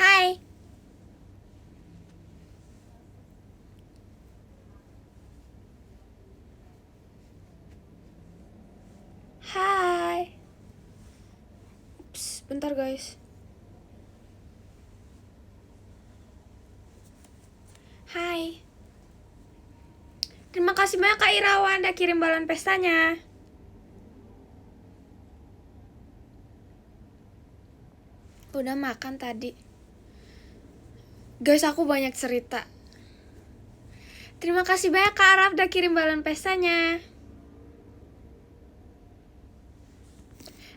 Hai. Hai. Ups, bentar guys. Hai. Terima kasih banyak Kak Irawan udah kirim balon pestanya. Udah makan tadi. Guys, aku banyak cerita. Terima kasih banyak Kak Araf udah kirim balon pestanya.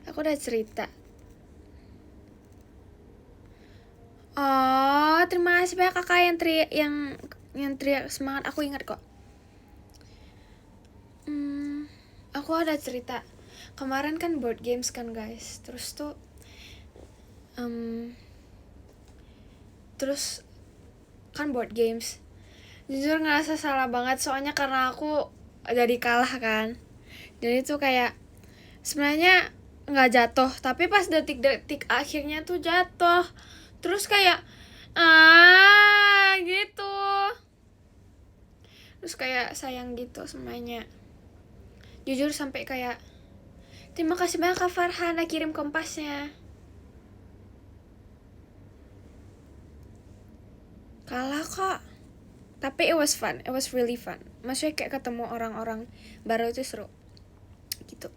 Aku udah cerita. Oh, terima kasih banyak kakak yang teriak semangat. Aku ingat kok. Aku ada cerita. Kemarin kan board games kan guys. Terus kan board games. Jujur ngerasa salah banget soalnya karena aku jadi kalah kan. Jadi tuh kayak sebenarnya nggak jatuh, tapi pas detik-detik akhirnya tuh jatuh. Terus kayak gitu. Terus kayak sayang gitu semuanya. Jujur sampai kayak terima kasih banyak Kak Farhan udah kirim kompasnya. Kalah kok. Tapi it was fun, it was really fun. Maksudnya kayak ketemu orang-orang baru itu seru. Gitu.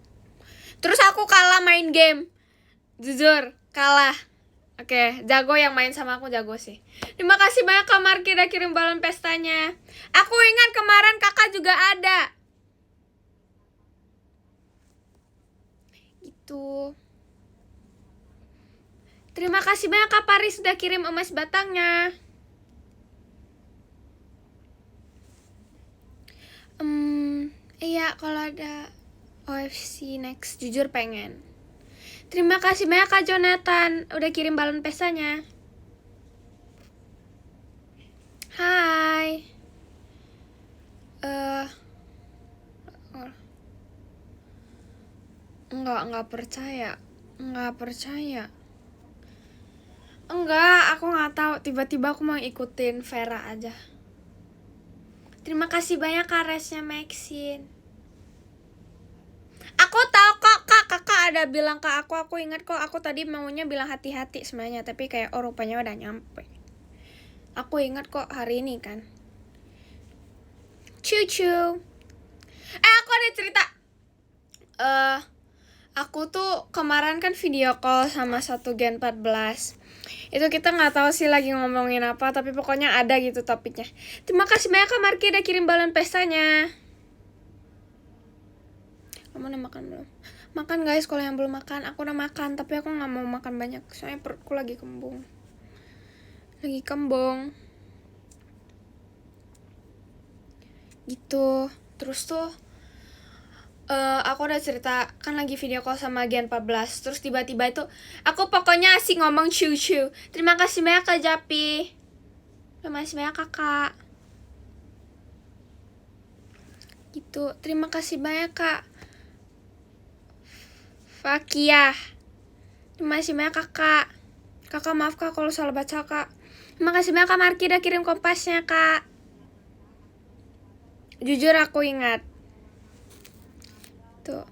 Terus aku kalah main game. Jujur, kalah. Oke, jago yang main sama aku jago sih. Terima kasih banyak Kak Marki udah kirim balon pestanya. Aku ingat kemarin kakak juga ada. Gitu. Terima kasih banyak Kak Paris udah kirim emas batangnya. Iya, kalau ada OFC next, jujur pengen. Terima kasih banyak Kak Jonathan udah kirim balon pestanya. Hai. Enggak percaya. Enggak, aku nggak tahu. Tiba-tiba aku mau ikutin Vera aja. Terima kasih banyak Kak Resnya Maxine. Aku tahu kok kakak ada bilang ke aku ingat kok aku tadi maunya bilang hati-hati sebenarnya, tapi kayak rupanya udah nyampe. Aku ingat kok hari ini kan. Cucu. Aku ada cerita. Aku tuh kemarin kan video call sama satu Gen 14. Itu kita nggak tahu sih lagi ngomongin apa, tapi pokoknya ada gitu topiknya. Terima kasih banyak Kak Marki udah kirim balon pestanya. Kamu udah makan belum? Makan guys, kalau yang belum makan, aku udah makan, tapi aku nggak mau makan banyak, soalnya perutku lagi kembung. Gitu. Terus tuh aku udah cerita kan lagi video call sama Gen 14. Terus tiba-tiba itu aku pokoknya asik ngomong cucu. Terima kasih banyak Kak Japi. Terima kasih banyak kakak. Gitu. Terima kasih banyak Kak Fakiah. Terima kasih banyak kakak. Kakak maaf Kak kalau salah baca Kak. Terima kasih banyak Kak Marki udah kirim kompasnya Kak. Jujur aku ingat. Tuh.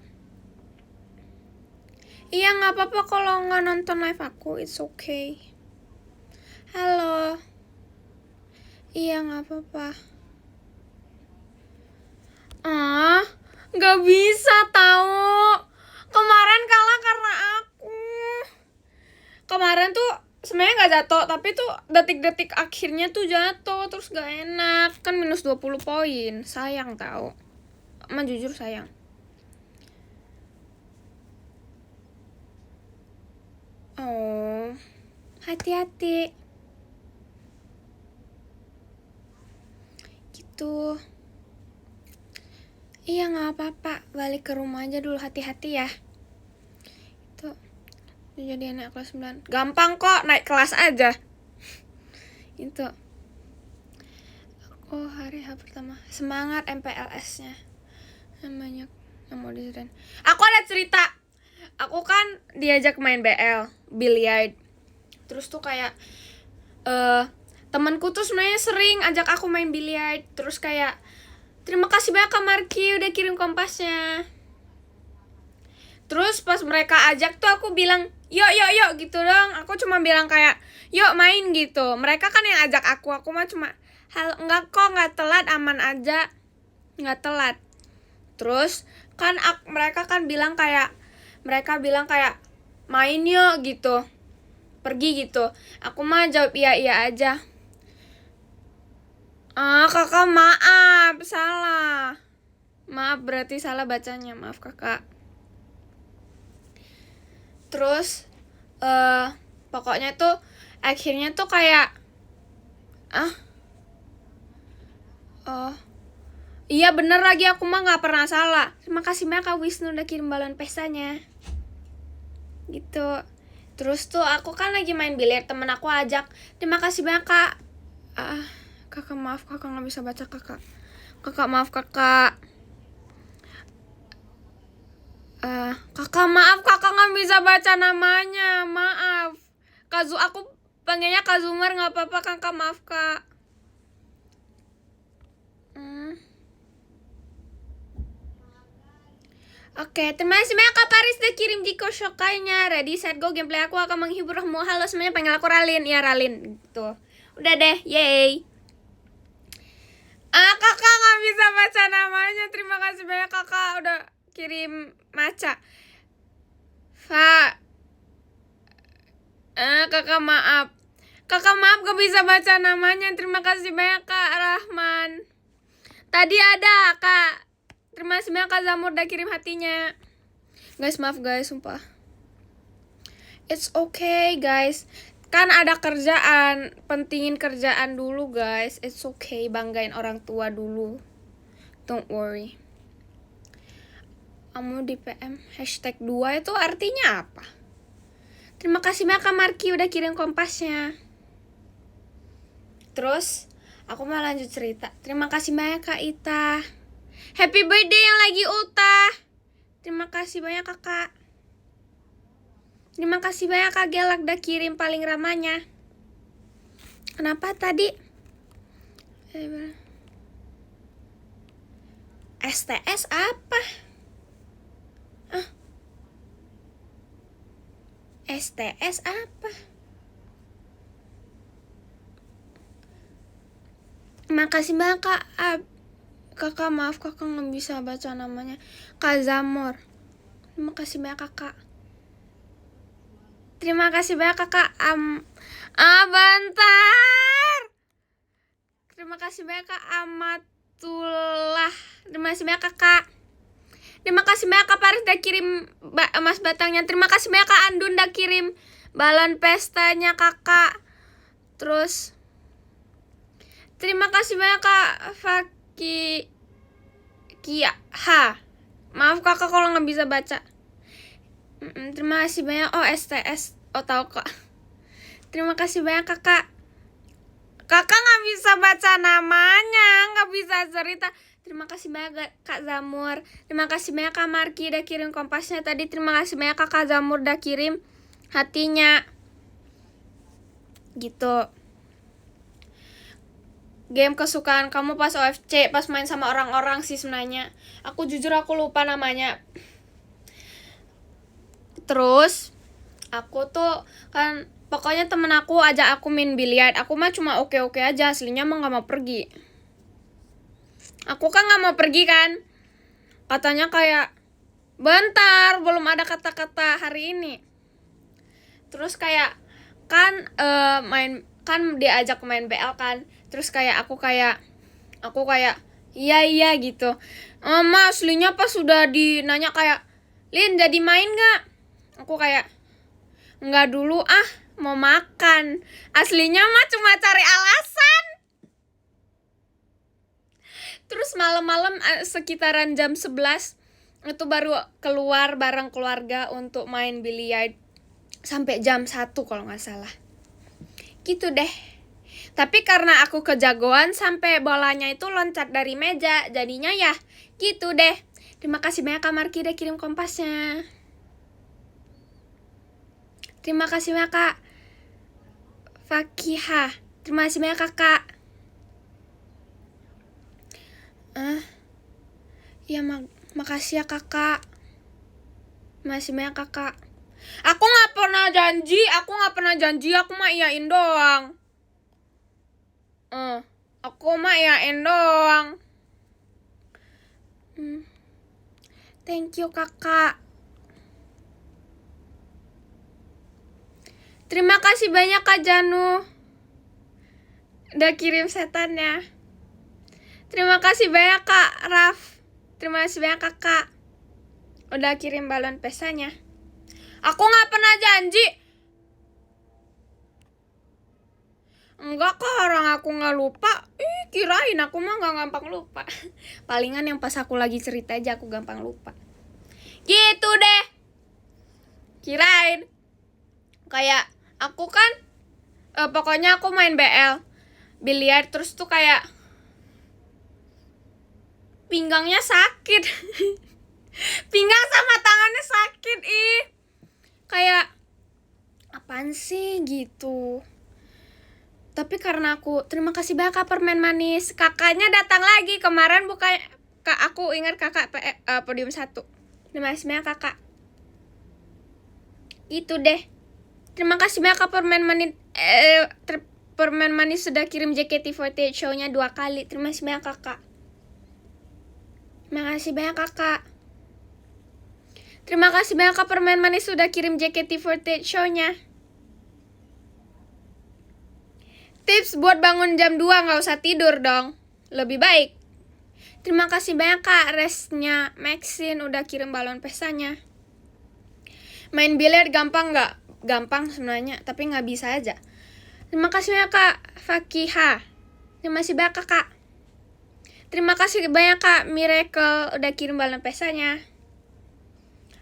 Iya gak apa-apa kalau gak nonton live aku, it's okay. Halo. Iya gak apa-apa. Gak bisa tahu. Kemarin kalah karena aku. Kemarin tuh sebenarnya gak jatuh, tapi tuh detik-detik akhirnya tuh jatuh. Terus gak enak. Kan minus 20 poin. Sayang tahu. Emang jujur sayang. Oh, hati-hati. Gitu. Iya gak apa-apa. Balik ke rumah aja dulu, hati-hati ya. Itu jadi anak kelas 9. Gampang kok, naik kelas aja. Itu. Aku hari pertama. Semangat MPLS-nya. Banyak yang mau diceritain. Aku ada cerita. Aku kan diajak main BL, billiard. Terus tuh kayak temanku tuh sebenarnya sering ajak aku main biliar. Terus kayak, terima kasih banyak Kak Marky udah kirim kompasnya. Terus pas mereka ajak tuh aku bilang, yuk gitu dong. Aku cuma bilang kayak, yuk main gitu. Mereka kan yang ajak aku mah cuma, enggak kok, enggak telat, aman aja. Enggak telat. Terus kan mereka bilang kayak main yuk gitu. Pergi gitu. Aku mah jawab iya aja. Kakak maaf, salah. Maaf berarti salah bacanya, maaf kakak. Terus pokoknya tuh akhirnya tuh kayak iya bener lagi, aku mah gak pernah salah. Terima kasih banyak Kak Wisnu udah kirim balon pestanya. Gitu. Terus tuh aku kan lagi main biliar, temen aku ajak, terima kasih banyak Kak. Kakak maaf, kakak gak bisa baca kakak. Kakak maaf kakak. Kakak maaf, kakak gak bisa baca namanya, maaf. Aku panggilnya Kazumer, gak apa-apa kakak, maaf kak. Oke, terima kasih banyak Kak Paris udah kirim Jiko Shokainya. Ready, set, go, gameplay aku akan menghiburmu. Halo semuanya, panggil aku Ralin. Ya Ralin, gitu. Udah deh, yay. Kakak gak bisa baca namanya. Terima kasih banyak kakak udah kirim maca. Kakak maaf. Kakak maaf gak bisa baca namanya. Terima kasih banyak Kak Rahman. Tadi ada Kak. Terima kasih banyak Kak Zamur udah kirim hatinya. Guys, maaf guys, sumpah. It's okay guys. Kan ada kerjaan, pentingin kerjaan dulu guys. It's okay, banggain orang tua dulu. Don't worry. Kamu di PM hashtag 2 itu artinya apa? Terima kasih banyak Kak Marky udah kirim kompasnya. Terus aku mau lanjut cerita. Terima kasih banyak Kak Ita. Happy birthday yang lagi ultah. Terima kasih banyak kakak. Terima kasih banyak Kak Gelak udah kirim paling ramanya. Kenapa tadi? STS apa? STS apa? Makasih banyak Kak. Kakak maaf kakak gak bisa baca namanya. Kak Zamor. Terima kasih banyak kakak. Terima kasih banyak kakak. Bentar. Terima kasih banyak Kak Amatullah. Terima kasih banyak kakak. Terima kasih banyak Kak Paris udah kirim emas batangnya. Terima kasih banyak Kak Andun udah kirim balon pestanya kakak. Terus terima kasih banyak Kak maaf kakak kalau gak bisa baca. Terima kasih banyak. STS. Tahu kak. Terima kasih banyak kakak. Kakak gak bisa baca namanya, gak bisa cerita. Terima kasih banyak Kak Zamur. Terima kasih banyak Kak Marky udah kirim kompasnya tadi. Terima kasih banyak Kak Zamur udah kirim hatinya. Gitu. Game kesukaan kamu pas OFC, pas main sama orang-orang sih sebenarnya. Aku jujur aku lupa namanya. Terus aku tuh kan pokoknya temen aku ajak aku main biliar. Aku mah cuma oke-oke aja, aslinya mah gak mau pergi. Aku kan gak mau pergi kan. Katanya kayak, bentar, belum ada kata-kata hari ini. Terus kayak kan kan diajak main BL kan. Terus kayak aku kayak iya gitu. Mama aslinya pas sudah dinanya kayak, Lin jadi main gak? Aku kayak, enggak dulu mau makan. Aslinya mah cuma cari alasan. Terus malam-malam sekitaran jam 11 itu baru keluar bareng keluarga untuk main biliar sampai jam 1 kalau gak salah. Gitu deh. Tapi karena aku kejagoan sampai bolanya itu loncat dari meja, jadinya ya gitu deh. Terima kasih banyak Kak Marky udah kirim kompasnya. Terima kasih banyak Kak Fakihah. Terima kasih banyak kakak. Ya makasih ya kakak. Terima kasih banyak kakak. Aku nggak pernah janji, aku mah iyain doang. Aku mah iyain doang. Thank you kakak. Terima kasih banyak Kak Janu. Udah kirim setannya. Terima kasih banyak Kak Raf. Terima kasih banyak kakak. Udah kirim balon pesanya. Aku gak pernah janji. Enggak kok, orang aku gak lupa. Kirain aku mah gak gampang lupa. Palingan yang pas aku lagi cerita aja aku gampang lupa. Gitu deh. Kirain. Kayak aku kan pokoknya aku main BL biliar, terus tuh kayak pinggangnya sakit. Pinggang sama tangannya sakit. Kayak apaan sih gitu. Tapi karena terima kasih banyak Kak permen manis. Kakaknya datang lagi kemarin, bukan Kak, aku ingat kakak podium 1. Terima kasih banyak kakak. Itu deh. Terima kasih banyak Kak permen manis sudah kirim JKT48 show-nya 2 kali. Terima kasih banyak kakak. Terima kasih banyak kakak. Terima kasih banyak Kak permen manis sudah kirim JKT48 show-nya. Tips buat bangun jam 2, gak usah tidur dong. Lebih baik. Terima kasih banyak Kak Resnya Maxine udah kirim balon pestanya. Main biliar gampang gak? Gampang sebenarnya, tapi gak bisa aja. Terima kasih banyak Kak Fakihah. Terima kasih banyak kakak. Terima kasih banyak Kak Miracle udah kirim balon pestanya.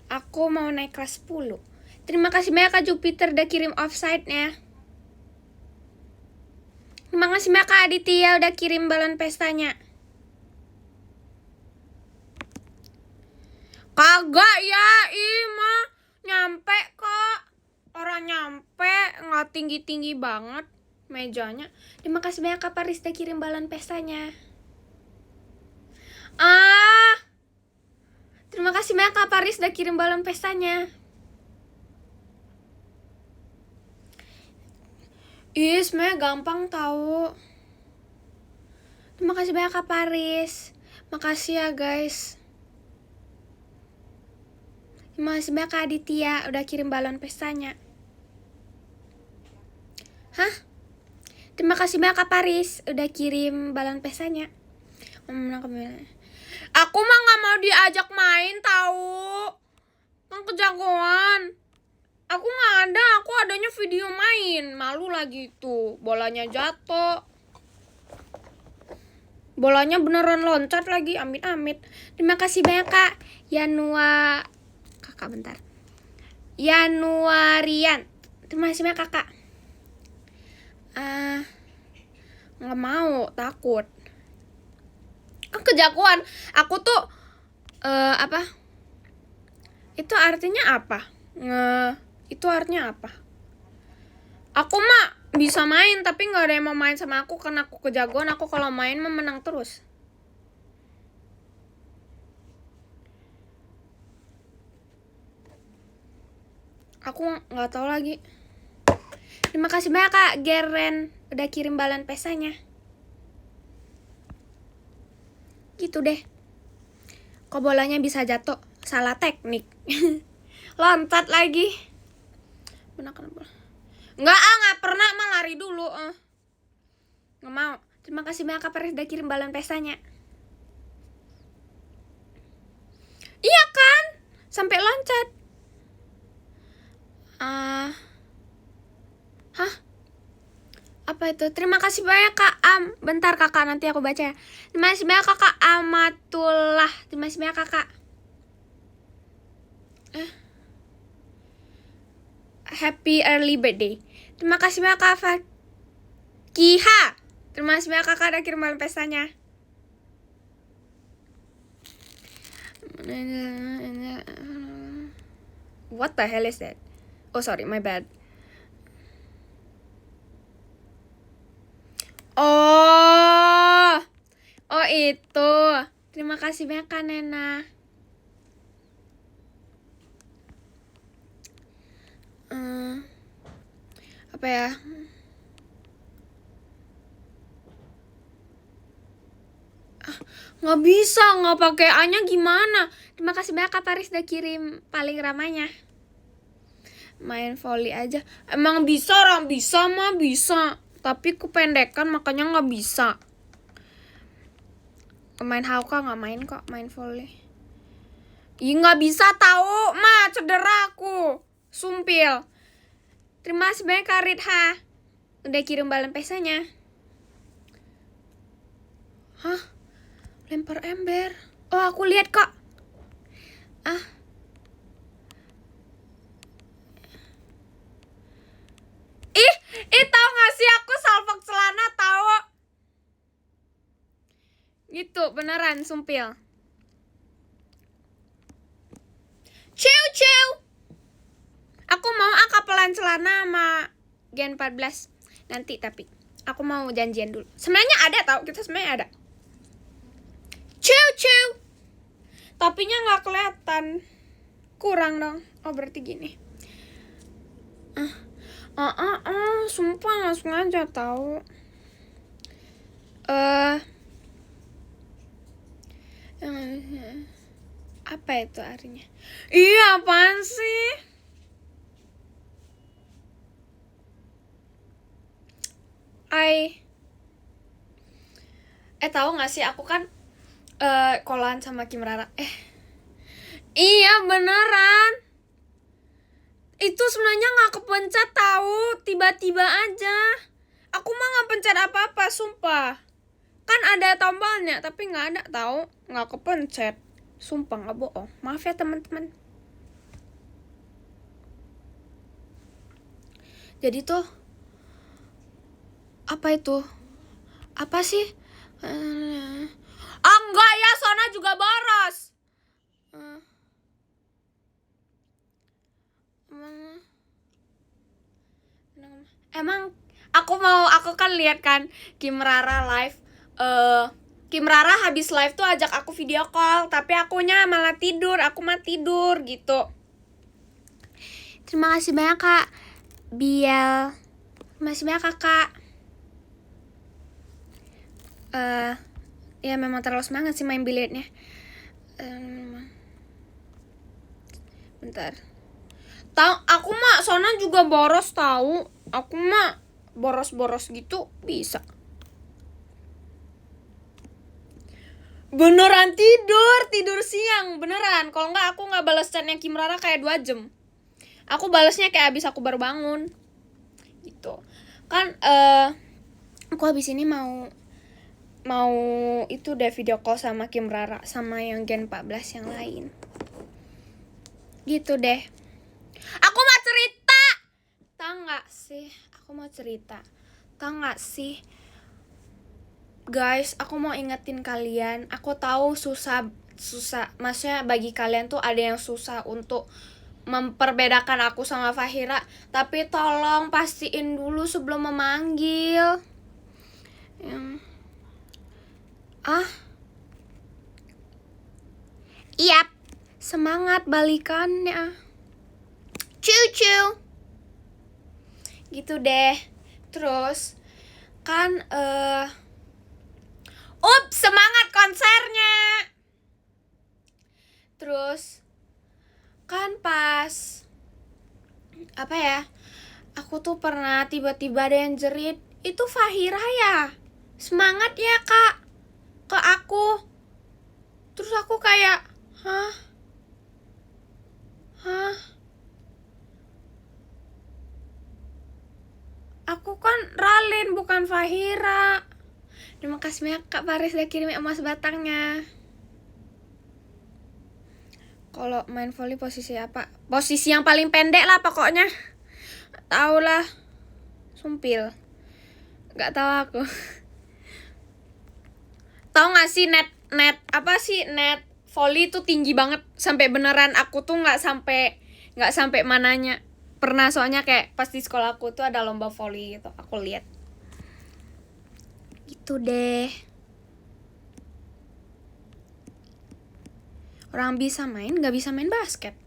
Aku mau naik kelas 10. Terima kasih banyak Kak Jupiter udah kirim offside-nya. Terima kasih banyak Kak Aditya udah kirim balon pestanya. Kagak ya, mah nyampe kok. Orang nyampe, nggak tinggi-tinggi banget mejanya. Terima kasih banyak Kak Paris udah kirim balon pestanya. Terima kasih banyak Kak Paris udah kirim balon pestanya. Sebenarnya gampang tahu. Terima kasih banyak Kak Paris. Makasih ya guys. Terima kasih banyak Kak Aditya udah kirim balon pestanya. Terima kasih banyak Kak Paris udah kirim balon pestanya. Aku mah gak mau diajak main tahu. Kan kejagoan. Aku gak ada, aku adanya video main. Malu lagi tuh, bolanya jatuh. Bolanya beneran loncat lagi, amit-amit. Terima kasih banyak Kak Kakak bentar. Yanuarian. Terima kasih banyak kakak. Nggak mau, takut. Kejagoan. Aku tuh apa? Itu artinya apa? Itu artinya apa? Aku mah bisa main tapi nggak ada yang mau main sama aku karena aku kejagoan. Aku kalau main mah menang terus. Aku nggak tahu lagi. Terima kasih banyak Kak Geren udah kirim balon pesanya. Gitu deh. Kok bolanya bisa jatuh? Salah teknik. Loncat lagi. Nggak pernah, mah lari dulu. Nggak mau. Terima kasih banyak Kak Paris udah kirim balon pesanya. Iya kan? Sampai loncat. Apa itu? Terima kasih banyak Kak bentar kakak, nanti aku baca ya. Terima kasih banyak Kakak Amatullah. Terima kasih banyak kakak. Happy early birthday. Terima kasih banyak Kak Fakiha. Terima kasih banyak kakak udah kirim balon pestanya. What the hell is that? Oh sorry, my bad. itu. Terima kasih banyak Kak Nena. Apa ya? Nggak bisa, nggak pakai A-nya gimana? Terima kasih banyak Kak Paris udah kirim paling ramanya. Main volley aja. Emang bisa, orang bisa mah bisa. Tapi kependekan makanya nggak bisa. Main hauka nggak main kok, main volley. Ih nggak bisa tahu, mah cedera aku. Sumpil. Terima kasih banyak Kak Ritha. Udah kirim balon pesanya. Hah? Lempar ember. Oh aku lihat kok. Ih tau gak sih aku salfok celana tahu. Gitu beneran sumpil. Ciu. Aku mau akapelan celana sama Gen 14 nanti, tapi aku mau janjian dulu. Sebenarnya ada tau, kita sebenarnya ada. Ciu. Topinya nggak kelihatan. Kurang dong. Oh berarti gini. Sumpah nggak sengaja tahu. Apa itu artinya? Iya apaan sih? Tahu nggak sih aku kan kolan sama Kim Rara. Iya beneran. Itu sebenarnya nggak kepencet tahu, tiba-tiba aja. Aku mah nggak pencet apa-apa, sumpah. Kan ada tombolnya, tapi nggak ada tahu, nggak kepencet. Sumpah nggak bohong. Maaf ya teman-teman. Jadi tuh apa itu? Apa sih? Enggak ya, Sona juga boros. Emang aku kan lihat kan Kim Rara live. Kim Rara habis live tuh ajak aku video call, tapi akunya malah tidur, aku mah tidur gitu. Terima kasih banyak Kak Biel. Terima kasih banyak Kakak. Ya memang terlalu semangat sih main billiardnya. Bentar. Aku mah Sona juga boros tahu. Aku mah boros-boros gitu bisa. Beneran tidur siang, beneran. Kalau nggak aku nggak balas chatnya Kim Rara kayak 2 jam. Aku balasnya kayak abis aku baru bangun. Gitu. Kan aku habis ini mau itu deh video call sama Kim Rara sama yang Gen 14 yang lain. Gitu deh. Aku mau cerita. Tahu nggak sih? Aku mau cerita. Tahu nggak sih? Guys, aku mau ingetin kalian. Aku tahu susah. Maksudnya bagi kalian tuh ada yang susah untuk memperbedakan aku sama Fahira. Tapi tolong pastiin dulu sebelum memanggil. Yap. Semangat balikannya. Ciu. Gitu deh. Terus kan semangat konsernya. Terus kan pas apa ya? Aku tuh pernah tiba-tiba ada yang jerit, "Itu Fahira ya? Semangat ya, Kak." Ke aku. Terus aku kayak, "Hah? Aku kan Ralin bukan Fahira." Terima kasih banyak Kak Paris udah kirim emas batangnya. Kalau main volley posisi apa? Posisi yang paling pendek lah pokoknya. Tahu lah. Sumpil. Gak tahu aku. Tahu gak sih net volley itu tinggi banget sampai beneran aku tuh nggak sampai mananya. Pernah soalnya kayak pas di sekolah aku tuh ada lomba volley gitu. Aku lihat. Gitu deh. Orang bisa main, gak bisa main basket.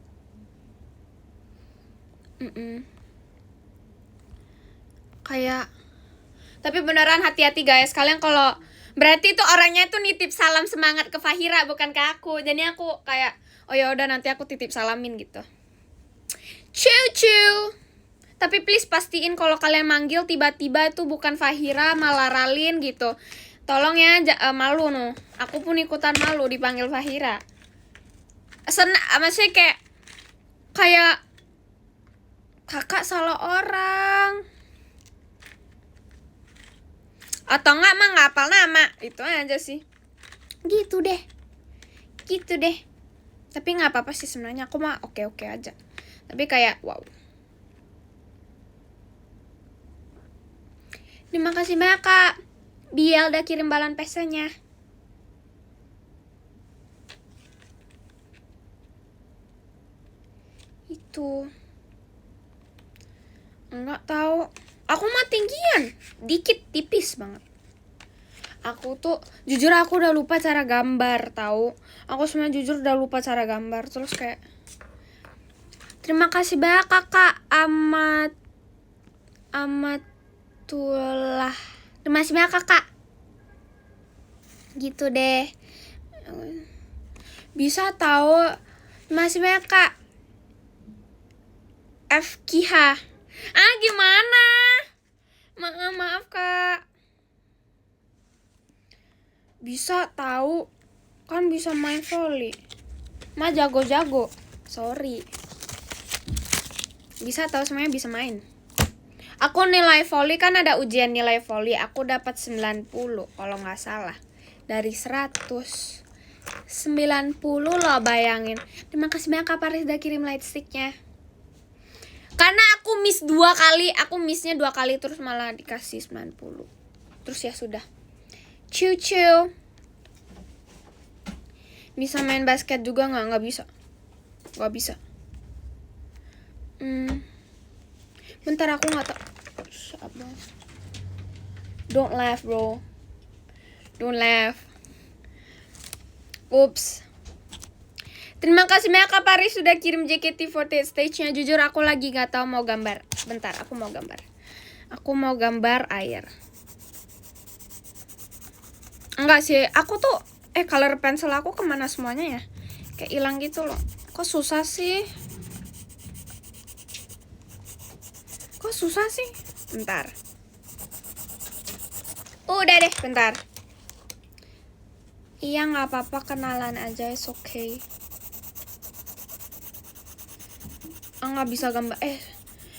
Kayak, tapi beneran hati-hati guys. Kalian kalau berarti tuh orangnya tuh nitip salam semangat ke Fahira, bukan ke aku. Jadi aku kayak, oh ya udah nanti aku titip salamin gitu. Cucu. Tapi please pastiin kalau kalian manggil tiba-tiba itu bukan Fahira malah Ralin gitu. Tolong ya, malu no. Aku pun ikutan malu dipanggil Fahira. Maksudnya kayak kakak salah orang. Atau enggak mah nggak hafal nama. Itu aja sih. Gitu deh. Tapi nggak apa-apa sih sebenarnya, aku mah oke-oke aja. Tapi kayak wow. Terima kasih banyak Kak Biel udah kirim balon pesanya. Itu enggak tahu. Aku mah tinggian, dikit, tipis banget. Aku tuh jujur aku udah lupa cara gambar tahu. Aku sebenarnya jujur udah lupa cara gambar. Terus kayak terima kasih banyak Kakak Amatullah. Terima kasih banyak Kakak. Gitu deh. Bisa tahu. Terima kasih banyak Kak FKH. Gimana? Maaf Kak. Bisa tahu. Kan bisa main volley. Ma jago-jago. Sorry. Bisa tahu semuanya bisa main. Aku nilai volley kan ada ujian nilai volley. Aku dapat 90 kalau nggak salah. Dari 100. 90 loh bayangin. Terima kasih banyak Kak Paris udah kirim lightsticknya. Karena aku miss 2 kali. Aku missnya 2 kali terus malah dikasih 90. Terus ya sudah. Cucu. Bisa main basket juga nggak bisa. Nggak bisa. Bentar aku nggak tahu. Don't laugh bro. Don't laugh. Oops. Terima kasih banyak Kak Paris sudah kirim JKT48 stage-nya. Jujur aku lagi nggak tahu mau gambar. Bentar, aku mau gambar. Aku mau gambar air. Enggak sih, aku tuh color pencil aku kemana semuanya ya? Kayak hilang gitu loh. Kok susah sih? Bentar. Udah deh, bentar. Iya nggak apa-apa, kenalan aja, it's okay. Nggak bisa gambar.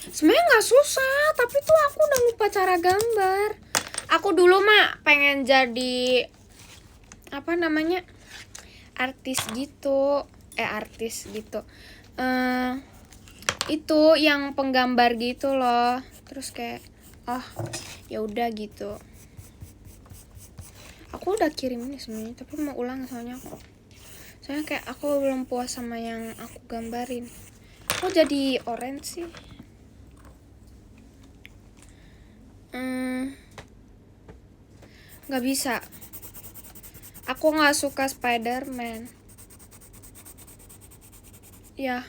Sebenarnya nggak susah, tapi tuh aku udah lupa cara gambar. Aku dulu mah pengen jadi apa namanya artis gitu. Itu yang penggambar gitu loh. Terus kayak ya udah gitu. Aku udah kirim ini sebenarnya, tapi mau ulang soalnya kayak aku belum puas sama yang aku gambarin. Kok jadi orange sih? Nggak bisa. Aku nggak suka Spider-Man. Ya.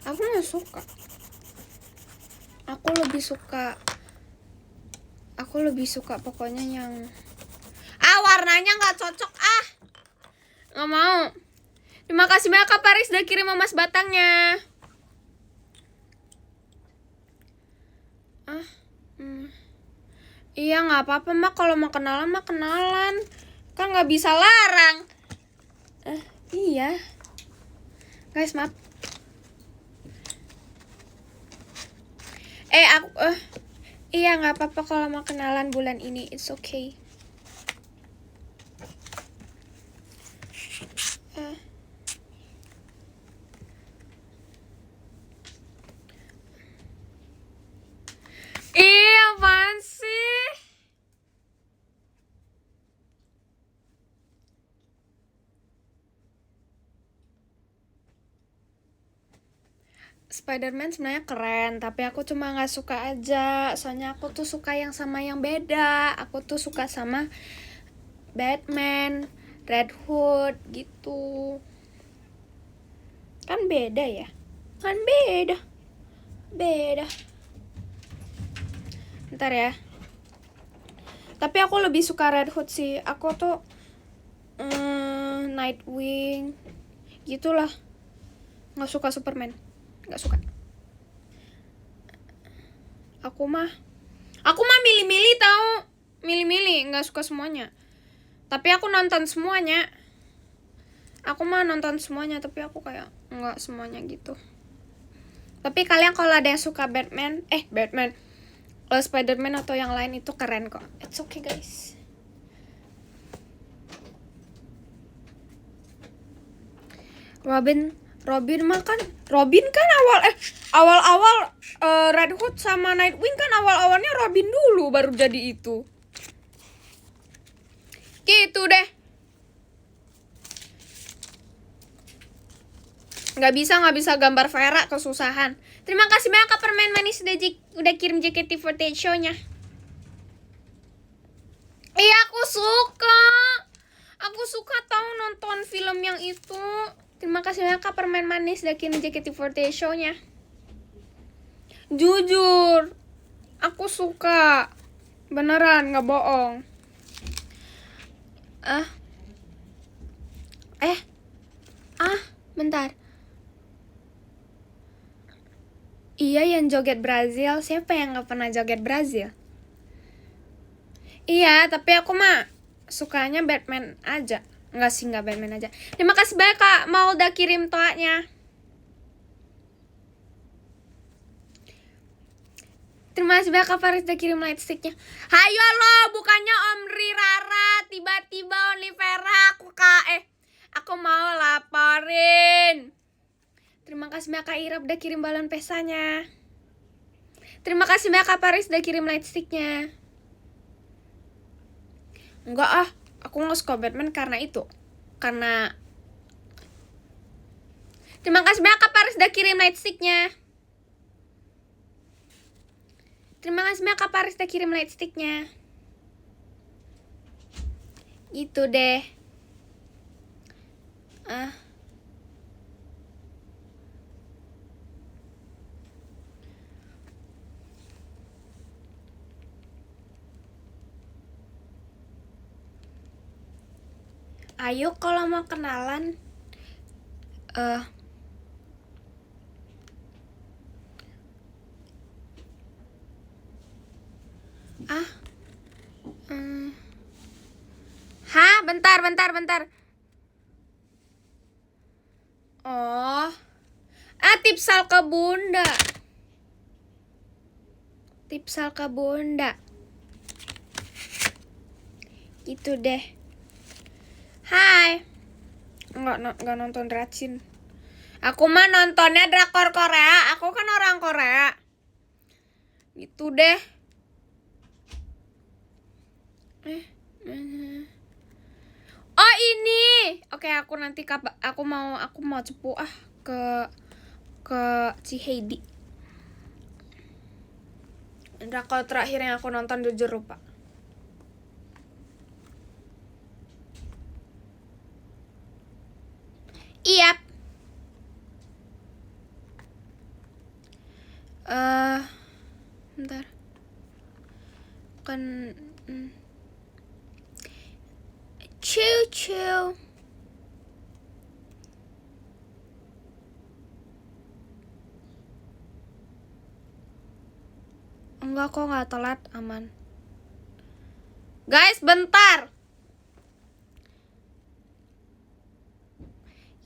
Aku nggak suka. Aku lebih suka pokoknya yang warnanya nggak cocok nggak mau. Terima kasih banyak Kak Paris udah kirim emas batangnya. Iya nggak apa-apa mak, kalau mau kenalan mah kenalan, kan nggak bisa larang. Iya guys, maaf. Iya nggak apa-apa kalau mau kenalan bulan ini, it's okay. Apaan sih? Spider-Man sebenarnya keren, tapi aku cuma nggak suka aja. Soalnya aku tuh suka yang sama yang beda. Aku tuh suka sama Batman, Red Hood gitu. Kan beda ya? Kan beda. Ntar ya. Tapi aku lebih suka Red Hood sih. Aku tuh Nightwing gitulah. Nggak suka Superman. Nggak suka. Aku mah milih-milih tahu. Milih-milih, nggak suka semuanya. Tapi aku nonton semuanya. Aku mah nonton semuanya, tapi aku kayak nggak semuanya gitu. Tapi kalian kalau ada yang suka Batman, Spider-Man atau yang lain itu keren kok. It's okay guys. Robin kan awal Red Hood sama Nightwing kan awalnya Robin dulu baru jadi itu. Gitu deh. Nggak bisa gambar Vera, kesusahan. Terima kasih banyak Kak Permen Manis udah kirim JKT48 show-nya. Iya aku suka tahu nonton film yang itu. Terima kasih banyak Kak Permen Manis udah kirim JKT48 show-nya. Jujur, aku suka. Beneran, nggak bohong. Bentar. Iya yang joget Brazil. Siapa yang gak pernah joget Brazil? Iya, tapi aku mah sukanya Batman aja. Enggak Batman aja. Terima kasih banyak Kak, mau udah kirim toanya. Terima kasih banyak Kak Faris udah kirim lightsticknya. Hayo lo, bukannya Om Rara, tiba-tiba Olivera aku mau laporin. Terima kasih banyak Kak Ira udah kirim balon pesanya. Terima kasih banyak Kak Paris udah kirim lightsticknya. Enggak aku nggak suka Batman karena itu. Terima kasih banyak Kak Paris udah kirim lightsticknya. Terima kasih banyak Kak Paris udah kirim lightsticknya. Gitu deh. Ayo kalau mau kenalan. Bentar. Oh. Tipsal ke Bunda. Gitu deh. Hai. Enggak nonton Racin. Aku mah nontonnya drakor Korea. Aku kan orang Korea. Gitu deh. Oh ini. Oke, aku nanti aku mau cepu ke Ciheidi. Drakor terakhir yang aku nonton jujur lupa. Iya. Bentar. Kan Ciu. Enggak kok, nggak telat, aman. Guys, bentar.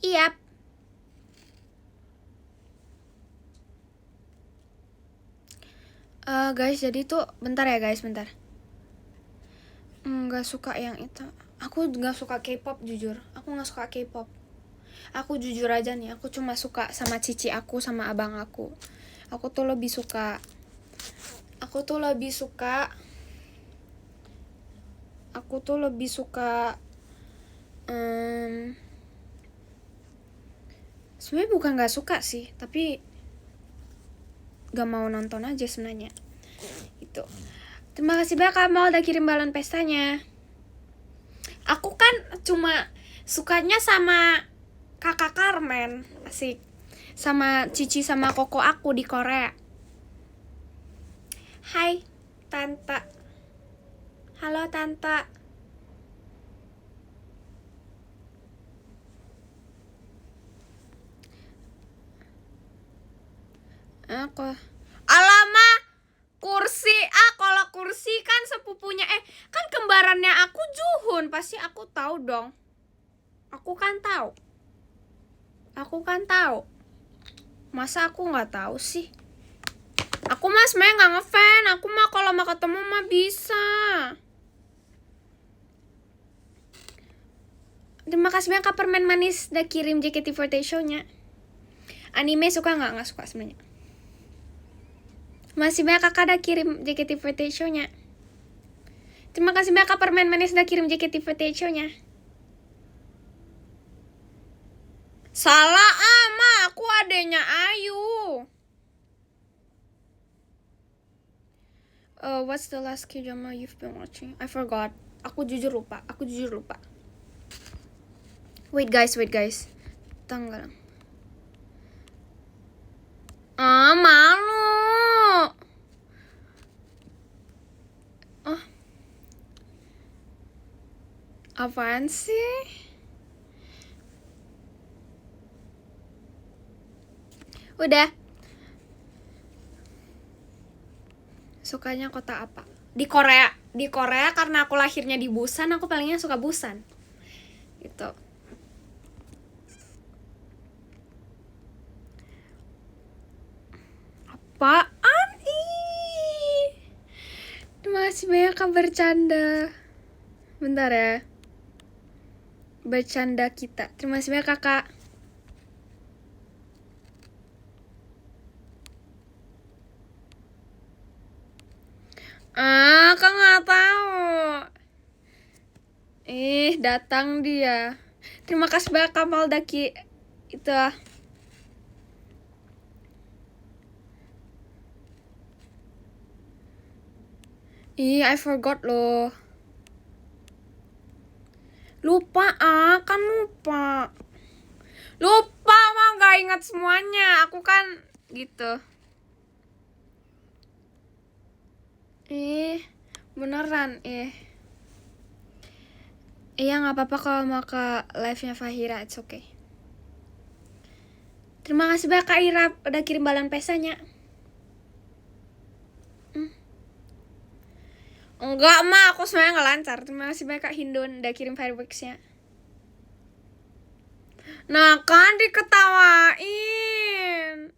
Iya. Guys, jadi tuh bentar ya guys, bentar. Nggak suka yang itu. Aku nggak suka K-pop jujur. Aku nggak suka K-pop. Aku jujur aja nih, aku cuma suka sama cici aku sama abang aku. Aku tuh lebih suka sebenarnya bukan nggak suka sih, tapi gak mau nonton aja sebenarnya. Itu. Terima kasih banyak Kamal udah kirim balon pestanya. Aku kan cuma sukanya sama kakak Carmen, asik. Sama Cici sama Koko aku di Korea. Hai, Tante. Halo, Tante. Aku. Alama, kursi. Kalau kursi kan sepupunya kan kembarannya aku Juhun, pasti aku tahu dong. Aku kan tahu. Masa aku nggak tahu sih? Aku mah sebenarnya nggak ngefan. Aku mah kalau mau ketemu mah bisa. Terima kasih banyak Kak Permen Manis udah kirim JKT48 show-nya. Anime suka nggak? Nggak suka sebenarnya. Masih banyak kakak udah kirim JKT48 show-nya. Terima kasih banyak Kak Permen Manis udah kirim JKT48 show-nya. Salah aku adenya Ayu. What's the last K-drama you've been watching? I forgot. Aku jujur lupa. Wait guys. Tanggal. Malu. Apaan sih? Udah. Sukanya kota apa? Di Korea karena aku lahirnya di Busan, aku palingnya suka Busan. Gitu. Apaan ih? Masih banyak kan bercanda. Bentar ya. Bercanda kita. Terima kasih banyak kakak. Kak nggak tahu. Datang dia. Terima kasih banyak Kamal Daki. Itu I forgot loh. Lupa mah gak ingat semuanya. Aku kan gitu. Beneran iya gak apa-apa kalau mau ke live-nya Fahira, it's okay. Terima kasih banyak Kak Ira udah kirim balon pesanya. Enggak mah, aku sebenarnya gak lancar. Terima kasih banyak Kak Hindun udah kirim fireworks-nya. Nah kan diketawain.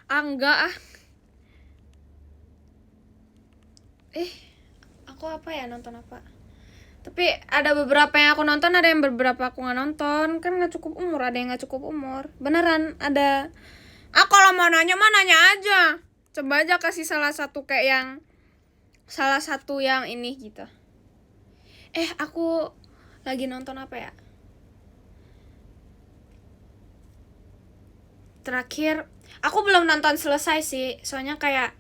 Enggak aku apa ya, nonton apa? Tapi ada beberapa yang aku nonton, ada yang beberapa aku nggak nonton. Kan nggak cukup umur, ada yang nggak cukup umur. Beneran ada. Kalau mau nanya mah nanya aja. Coba aja kasih salah satu yang ini gitu. Aku lagi nonton apa ya? Terakhir, aku belum nonton selesai sih. Soalnya kayak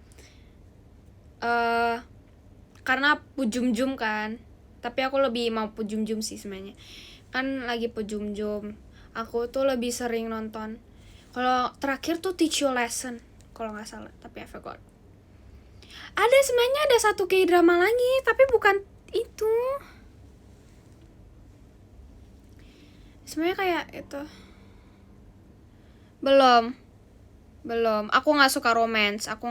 karena Pujum-jum kan. Tapi aku lebih mau Pujum-jum sih sebenarnya. Kan lagi Pujum-jum. Aku tuh lebih sering nonton. Kalau terakhir tuh Teach You Lesson, kalau nggak salah. Tapi I forgot. Sebenarnya ada satu K-drama lagi, tapi bukan itu. Sebenarnya kayak itu. Belum. Aku nggak suka romance. Aku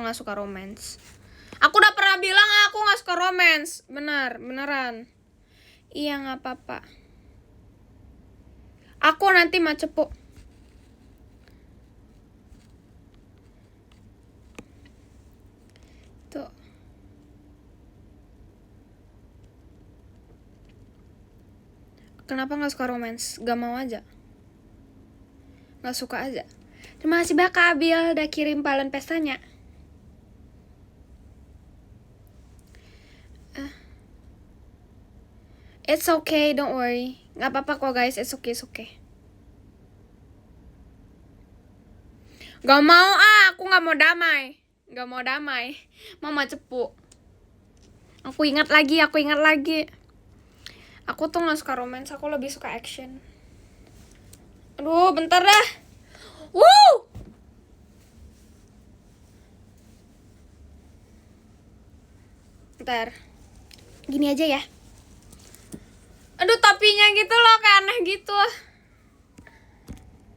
udah pernah bilang aku nggak suka romance. Beneran. Iya nggak apa-apa. Aku nanti mau cepu. Tuh. Kenapa nggak suka romance? Gak mau aja. Nggak suka aja. Terima kasih banyak Kak Abil udah kirim balon pestanya. It's okay, don't worry. Gak apa-apa kok guys, it's okay. Gak mau aku nggak mau damai. Mama cepu. Aku ingat lagi. Aku tuh nggak suka romance, aku lebih suka action. Aduh, bentar dah. Woo! Bentar. Gini aja ya. Aduh, topinya gitu loh, kayak aneh gitu.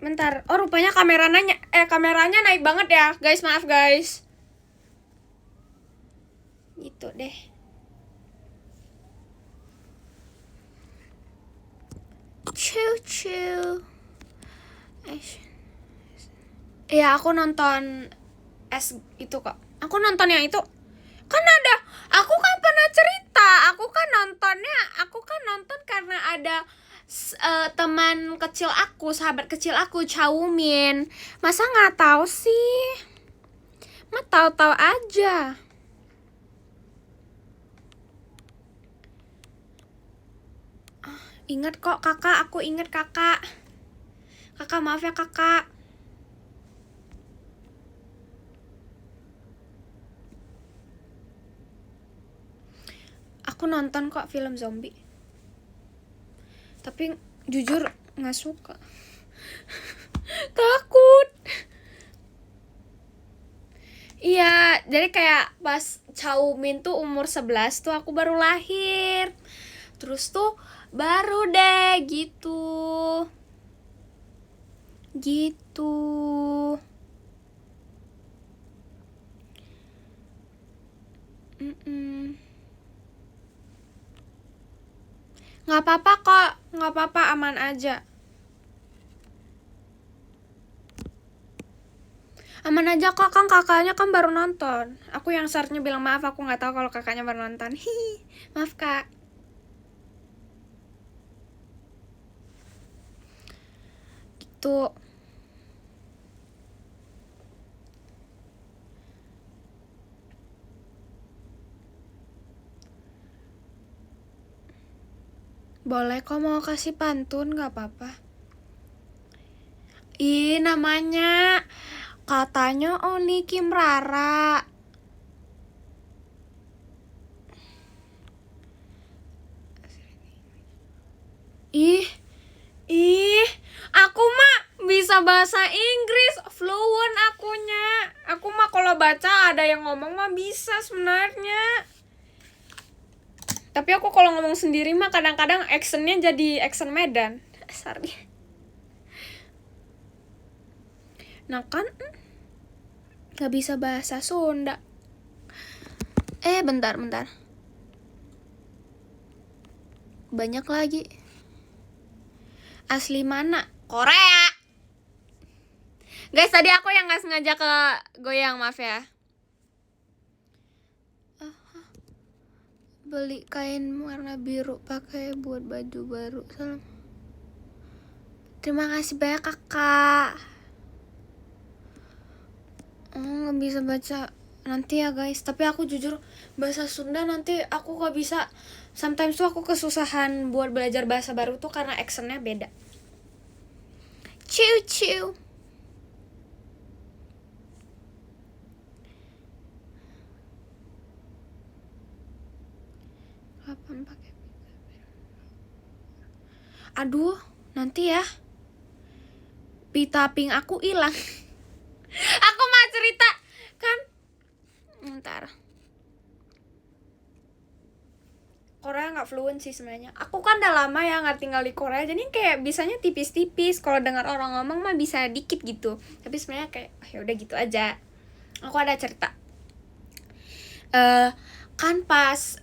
Bentar. Oh, rupanya kameranya naik banget ya. Guys, maaf guys. Gitu deh. Chill. Iya, aku nonton itu kok. Aku nonton yang itu. Kan ada, aku kan pernah cerita. Aku kan nonton karena ada teman kecil aku, sahabat kecil aku, Chaumin. Masa nggak tahu sih? Mah tahu-tahu aja. Ingat kok kakak, aku ingat kakak. Kakak, maaf ya kakak. Aku nonton kok film zombie. Tapi jujur gak suka. Takut. Iya, jadi kayak pas Chaumin tuh umur 11 tuh aku baru lahir. Terus tuh baru deh gitu. Nggak apa-apa kok, nggak apa-apa, aman aja. Aman aja kok, kan kakaknya kan baru nonton. Aku yang seharusnya bilang maaf, aku nggak tahu kalau kakaknya baru nonton. Hihi, maaf kak. Gitu. Boleh kok, mau kasih pantun nggak apa-apa. Ih, namanya katanya Oni Kim Rara. Ih, aku mah bisa bahasa Inggris, fluent akunya. Aku mah kalau baca ada yang ngomong mah bisa sebenarnya. Tapi aku kalau ngomong sendiri mah kadang-kadang actionnya jadi action Medan. Sorry. Nah kan, gak bisa bahasa Sunda. Bentar. Banyak lagi. Asli mana? Korea. Guys, tadi aku yang gak sengaja ke goyang, maaf ya. Beli kain warna biru pakai buat baju baru. Salam. Terima kasih banyak kakak. Nggak bisa baca nanti ya guys. Tapi aku jujur bahasa Sunda nanti aku gak bisa. Sometimes tuh aku kesusahan buat belajar bahasa baru tuh karena actionnya beda. Ciu. Kapan pakai? Aduh, nanti ya. Pita pink aku hilang. Aku mau cerita kan. Bentar. Korea nggak fluent sih sebenarnya. Aku kan udah lama ya nggak tinggal di Korea, jadi kayak bisanya tipis-tipis. Kalau dengar orang ngomong mah bisa dikit gitu. Tapi sebenarnya kayak ya udah gitu aja. Aku ada cerita. Kan pas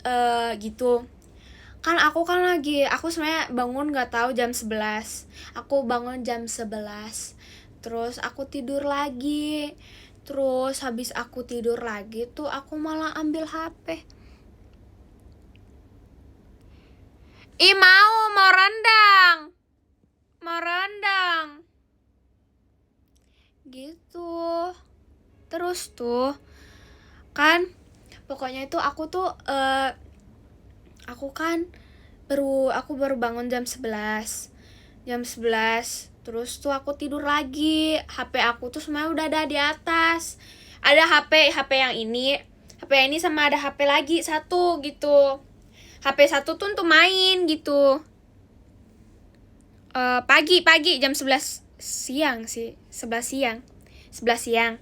gitu. Kan aku sebenarnya bangun nggak tahu jam 11. Aku bangun jam 11. Terus aku tidur lagi. Terus habis aku tidur lagi tuh aku malah ambil HP. Ih, mau rendang. Gitu. Terus tuh kan pokoknya itu aku baru bangun jam 11. Terus tuh aku tidur lagi, HP aku tuh semuanya udah ada di atas. Ada HP yang ini, HP yang ini sama ada HP lagi satu gitu. HP satu tuh untuk main gitu. Pagi jam 11 siang sih, 11 siang. 11 siang.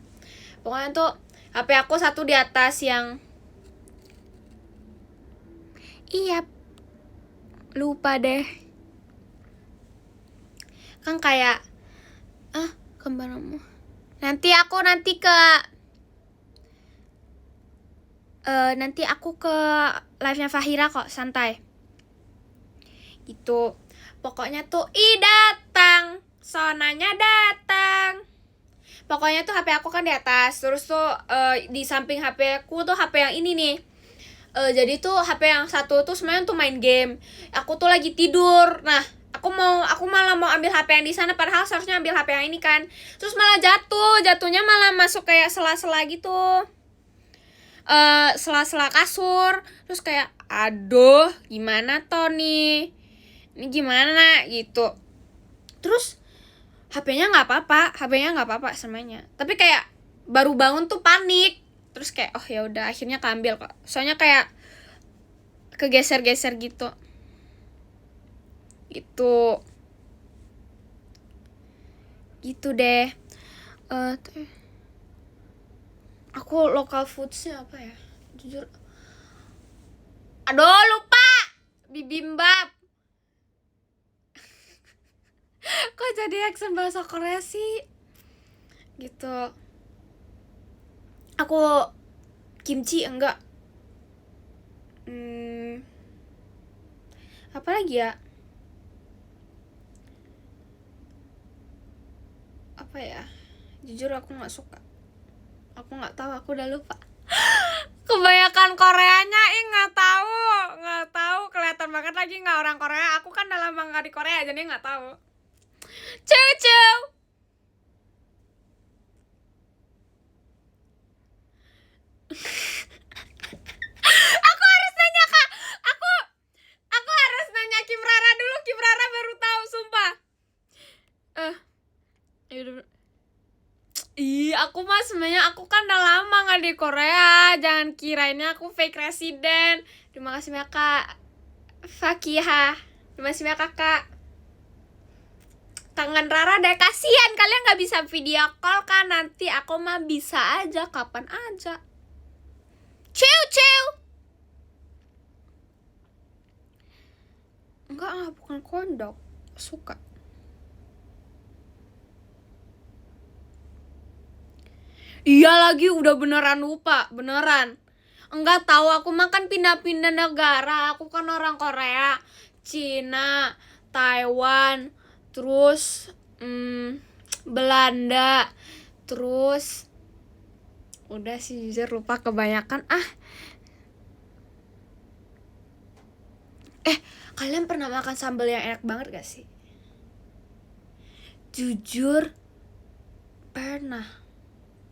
Pokoknya tuh HP aku satu di atas yang iya, lupa deh. Kan kayak kemana-mana. Nanti aku ke live-nya Fahira kok, santai. Gitu. Pokoknya tuh datang, sonanya datang. Pokoknya tuh HP aku kan di atas. Terus tuh di samping HP aku tuh HP yang ini nih. Jadi tuh HP yang satu tuh sebenarnya untuk main game. Aku tuh lagi tidur. Nah, aku malah mau ambil HP yang di sana, padahal seharusnya ambil HP yang ini kan. Terus malah jatuhnya malah masuk kayak sela-sela gitu. Sela-sela kasur. Terus kayak aduh, gimana toh nih? Ini gimana gitu. Terus HP-nya nggak apa-apa semuanya. Tapi kayak baru bangun tuh panik. Terus kayak oh ya udah, akhirnya keambil kok. Soalnya kayak kegeser-geser gitu. Gitu deh. Aku local foodsnya apa ya? Jujur. Aduh, lupa. Bibimbap. Kok jadi accent bahasa Korea sih? Gitu. Aku kimchi enggak. Apa lagi ya? Apa ya? Jujur aku nggak suka. Aku nggak tahu, aku udah lupa. Kebanyakan Koreanya, nggak tahu. Kelihatan banget lagi nggak orang Korea. Aku kan udah lama nggak di Korea, jadi nggak tahu. Cucu. Aku harus nanya Kak. Aku harus nanya Kim Rara dulu. Kim Rara baru tahu, sumpah. Aku mah sebenarnya aku kan udah lama nggak di Korea. Jangan kirainnya aku fake resident. Terima kasih banyak Kak Fakihah. Terima kasih banyak Kakak. Tangan Rara deh, kasihan kalian nggak bisa video call kan. Nanti aku mah bisa aja kapan aja. Ciu. Enggak, bukan kondok. Suka. Iya lagi, udah beneran lupa, beneran. Enggak tahu, aku makan pindah-pindah negara. Aku kan orang Korea, Cina, Taiwan, terus Belanda, terus udah sih jujur lupa kebanyakan. Kalian pernah makan sambal yang enak banget gak sih? Jujur pernah.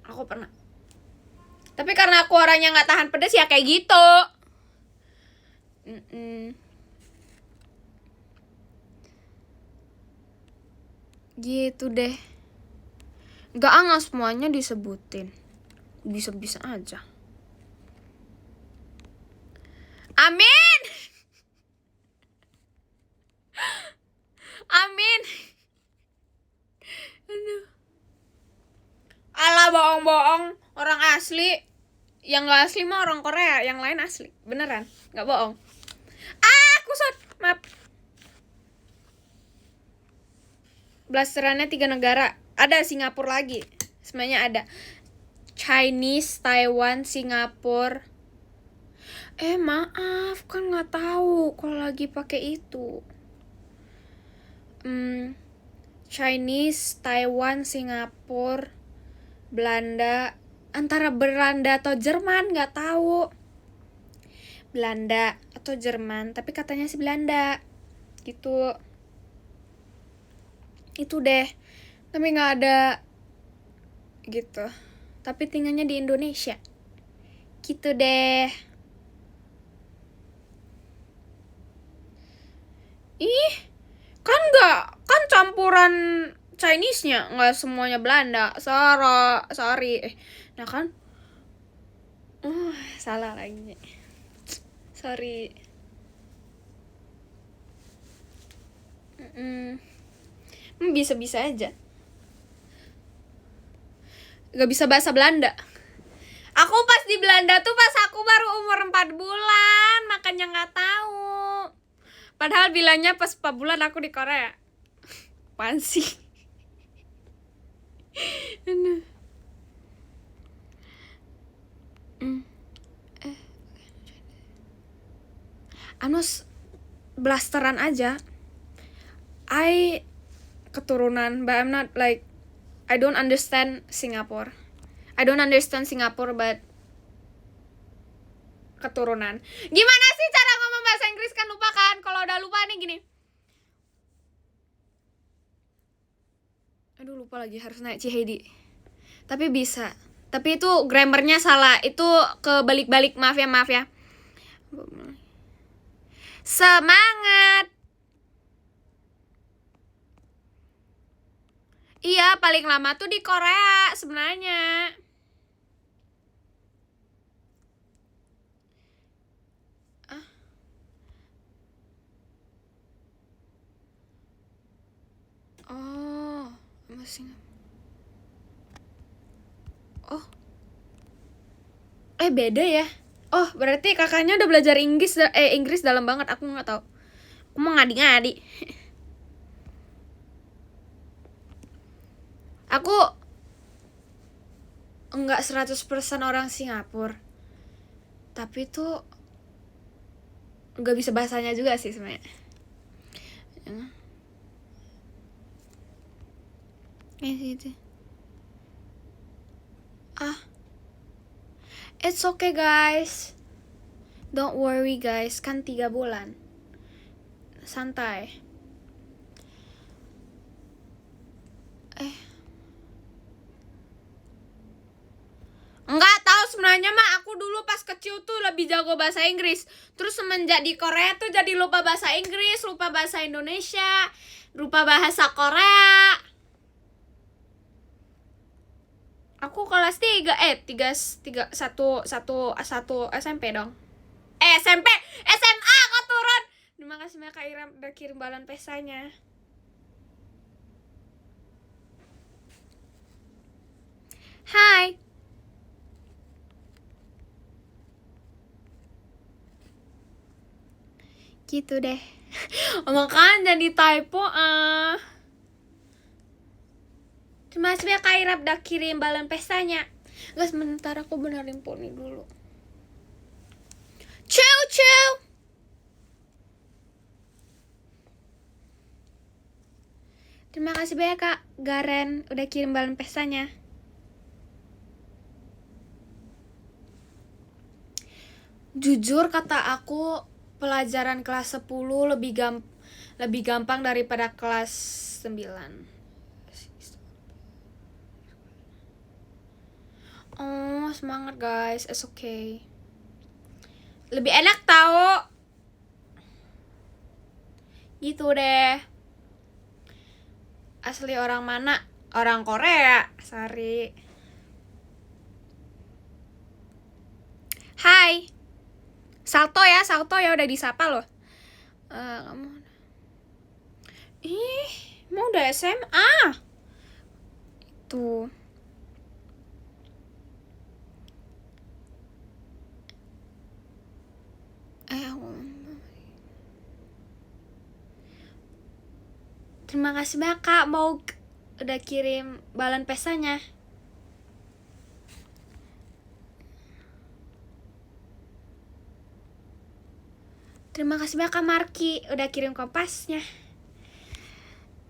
Aku pernah. Tapi karena aku orangnya gak tahan pedas ya kayak gitu. Gitu deh. Gak semuanya disebutin. Bisa-bisa aja. Amin. Amin. Aduh. Alah, bohong-bohong. Orang asli. Yang gak asli mah orang Korea. Yang lain asli. Beneran. Gak bohong. Kusut. Maaf. Blasterannya 3 negara. Ada Singapura lagi. Semuanya ada. Chinese, Taiwan, Singapura. Maaf. Kan gak tahu kalau lagi pakai itu. Chinese, Taiwan, Singapura, Belanda. Antara Belanda atau Jerman, nggak tahu. Belanda atau Jerman, tapi katanya sih Belanda. Gitu. Itu deh. Tapi nggak ada gitu. Tapi tinggalnya di Indonesia. Gitu deh. Kan campuran Chinese-nya, nggak semuanya Belanda. Sorry. Nah kan, salah lagi. Sorry. Bisa-bisa aja. Gak bisa bahasa Belanda. Aku pas di Belanda tuh pas aku baru umur 4 bulan, makanya nggak tahu. Padahal bilangnya pas 4 bulan aku di Korea. Apaan sih? Anus blasteran aja. I keturunan, but I'm not like, I don't understand Singapore. But keturunan. Gimana sih cara ngomong bahasa Inggris, kan lupa kan? Kalau udah lupa nih gini. Aduh lupa lagi, harus naik Cihedi. Tapi bisa. Tapi itu grammarnya salah. Itu kebalik-balik, maaf ya. Semangat. Iya, paling lama tuh di Korea sebenarnya. Oh, masih. Oh. Beda ya. Oh, berarti kakaknya udah belajar Inggris dalam banget, aku nggak tahu. Aku mau ngadi-ngadi. Aku enggak 100% orang Singapura. Tapi tuh enggak bisa bahasanya juga sih sebenarnya. Gitu. It's okay guys. Don't worry guys, kan 3 bulan. Santai. Enggak tahu sebenarnya mah, aku dulu pas kecil tuh lebih jago bahasa Inggris. Terus semenjak di Korea tuh jadi lupa bahasa Inggris, lupa bahasa Indonesia, lupa bahasa Korea. Aku kelas 3 satu SMP dong. SMP, SMA kok turun. Terima kasih banyak Kak Iram udah kirim balon pesanya. Hai. Gitu deh. Makanya jadi typo Terima kasih banyak Kak Iram udah kirim balon pesanya. Guys, sebentar aku benerin poni dulu. Ciao. Terima kasih banyak Kak Garen udah kirim balon pesanya. Jujur kata aku, pelajaran kelas 10 lebih gampang daripada kelas 9. Oh, semangat guys, it's okay. Lebih enak tau. Gitu deh. Asli orang mana? Orang Korea, sorry. Hai. Salto ya udah disapa loh. Kamu. Mau udah SMA. Tuh. Terima kasih banyak Kak mau udah kirim balon pesanya. Terima kasih banyak Kak Marki udah kirim kompasnya.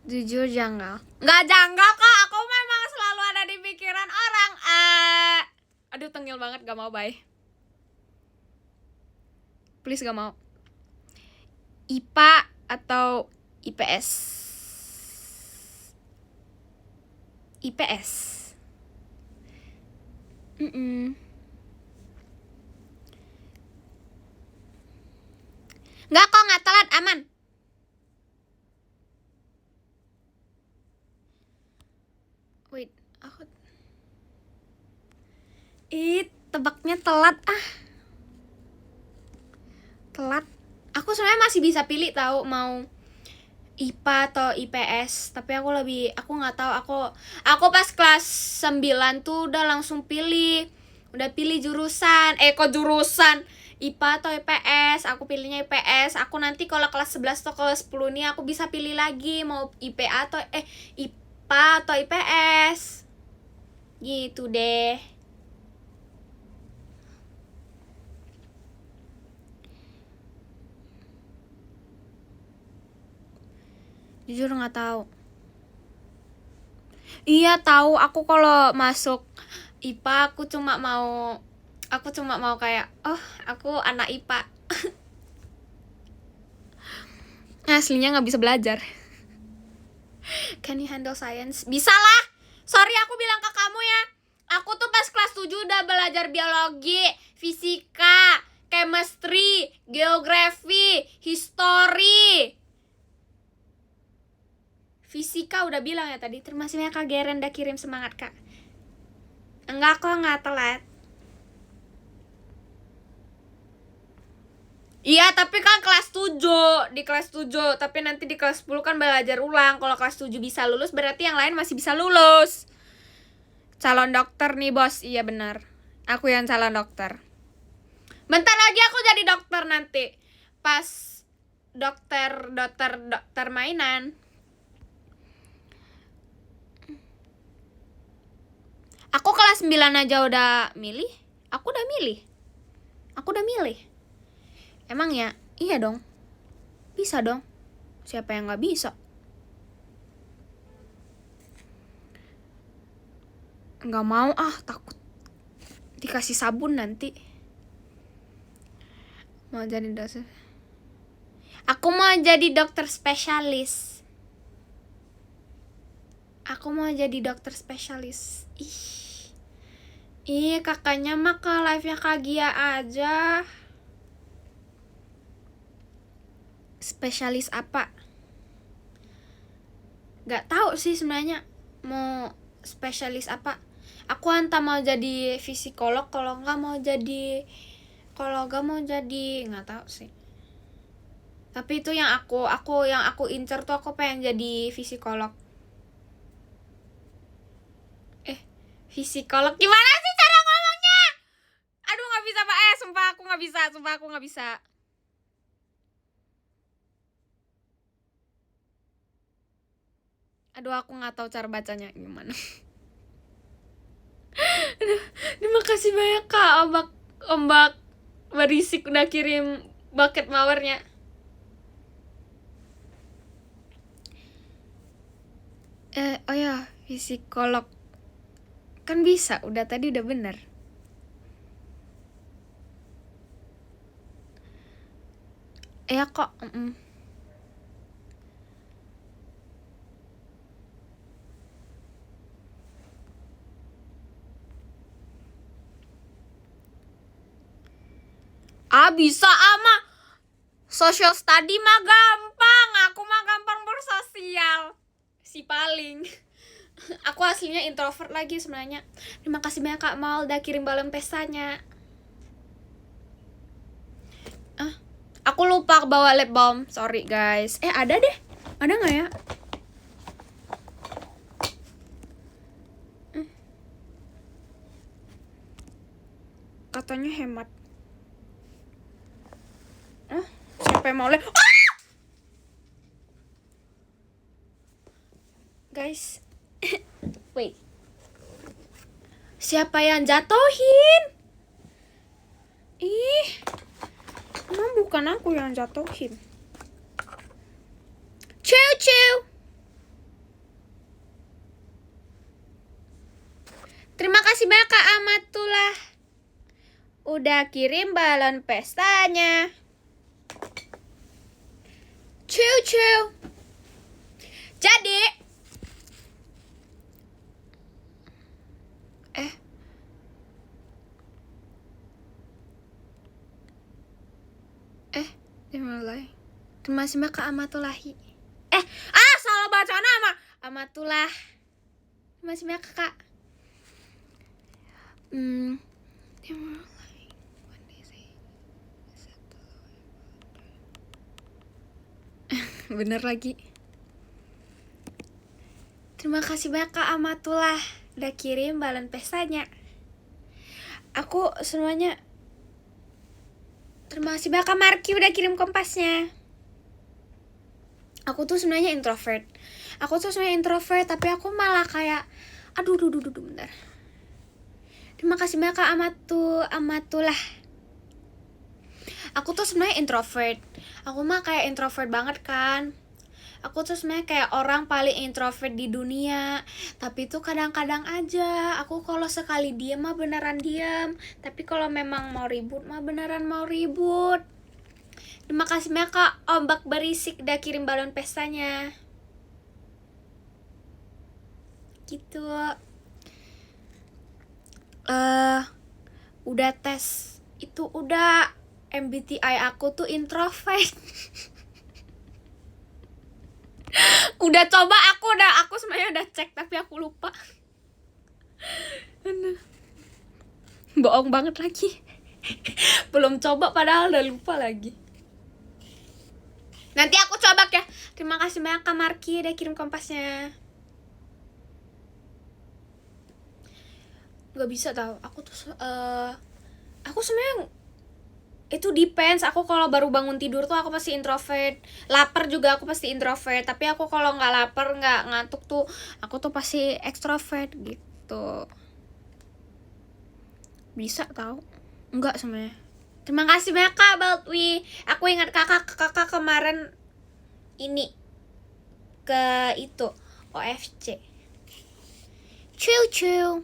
Jujur janggal. Nggak janggal Kak, aku memang selalu ada di pikiran orang. Aduh tengil banget, gak mau bye. Please gak mau. IPA atau IPS? IPS. Nggak kok, nggak telat, aman. Tebaknya telat telat. Aku sebenarnya masih bisa pilih tahu mau IPA atau IPS, tapi aku nggak tahu. Aku pas kelas 9 tuh udah langsung pilih jurusan. Kok jurusan IPA atau IPS? Aku pilihnya IPS. Aku nanti kalau kelas 11 atau kelas 10 nih aku bisa pilih lagi mau IPA atau IPS. Gitu deh. Jujur nggak tahu. Iya tahu, aku kalau masuk IPA aku cuma mau kayak aku anak IPA. Aslinya nggak bisa belajar. Can you handle science? Bisa lah. Sorry aku bilang ke kamu ya. Aku tuh pas kelas 7 udah belajar biologi, fisika, chemistry, geografi, history. Fisika udah bilang ya tadi. Terima kasih Kak Geren udah kirim semangat Kak. Enggak kok, nggak telat. Iya, tapi kan kelas 7. Di kelas 7, tapi nanti di kelas 10 kan belajar ulang. Kalau kelas 7 bisa lulus, berarti yang lain masih bisa lulus. Calon dokter nih, Bos. Iya benar. Aku yang calon dokter. Bentar lagi aku jadi dokter nanti. Pas dokter mainan. Aku kelas 9 aja udah milih. Aku udah milih. Emang ya? Iya dong. Bisa dong. Siapa yang gak bisa? Gak mau takut dikasih sabun nanti. Mau jadi dokter. Aku mau jadi dokter spesialis. Ih, kakaknya mah ke live-nya Kak Gia aja. Spesialis apa? Gak tahu sih sebenarnya mau spesialis apa. Aku entah mau jadi psikolog, kalau gak mau jadi nggak tahu sih. Tapi itu yang aku incer tuh, aku pengen jadi psikolog. Psikolog gimana sih cara ngomongnya? Aduh nggak bisa Pak. Sumpah aku nggak bisa. Aduh aku nggak tahu cara bacanya gimana. Aduh, terima kasih banyak Kak ombak berisik udah kirim bucket mawarnya. Oh ya, psikolog kan bisa, udah tadi udah bener. Ya kok. Bisa ama social study mah gampang. Aku mah gampang bersosial. Si paling. Aku aslinya introvert lagi sebenarnya. Terima kasih banyak Kak Mal udah kirim balon pestanya. Aku lupa bawa lip balm. Sorry guys. Ada deh. Ada nggak ya? Katanya hemat. Siapa yang mau lip? Guys. Wait. Siapa yang jatohin? Emang bukan aku yang jatohin. Ciu. Terima kasih banyak Kak Amatullah udah kirim balon pestanya. Ciu. Jadi dimulai. Terima kasih banyak Kak Amatullahi. Salah baca nama. Amatullah. Terima kasih banyak Kak. Bener lagi. Terima kasih banyak Kak Amatullah udah kirim balon pestanya. Aku semuanya. Terima kasih banyak Kak Marki udah kirim kompasnya. Aku tuh sebenarnya introvert. Tapi aku malah kayak aduh bentar. Terima kasih banyak Kak Amatullah. Aku tuh sebenarnya introvert. Aku mah kayak introvert banget kan. Aku tuh sebenarnya kayak orang paling introvert di dunia. Tapi tuh kadang-kadang aja aku kalau sekali diem mah beneran diem. Tapi kalau memang mau ribut mah beneran mau ribut. Terima kasih banyak Kak Ombak Berisik udah kirim balon pestanya. Gitu. Udah tes. Itu udah MBTI aku tuh introvert. Udah coba aku sebenarnya udah cek tapi aku lupa. Bohong banget lagi. Belum coba padahal udah lupa lagi. Nanti aku coba ya. Terima kasih banyak Kak Marki udah kirim kompasnya. Gak bisa tau. Aku sebenarnya itu depends. Aku kalau baru bangun tidur tuh aku pasti introvert. Lapar juga aku pasti introvert. Tapi aku kalau nggak lapar, nggak ngantuk tuh, aku tuh pasti ekstrovert gitu. Bisa tau? Enggak sebenarnya. Terima kasih banyak Kak Baltwi. Aku ingat kakak kemarin ini ke itu OFC. Chill.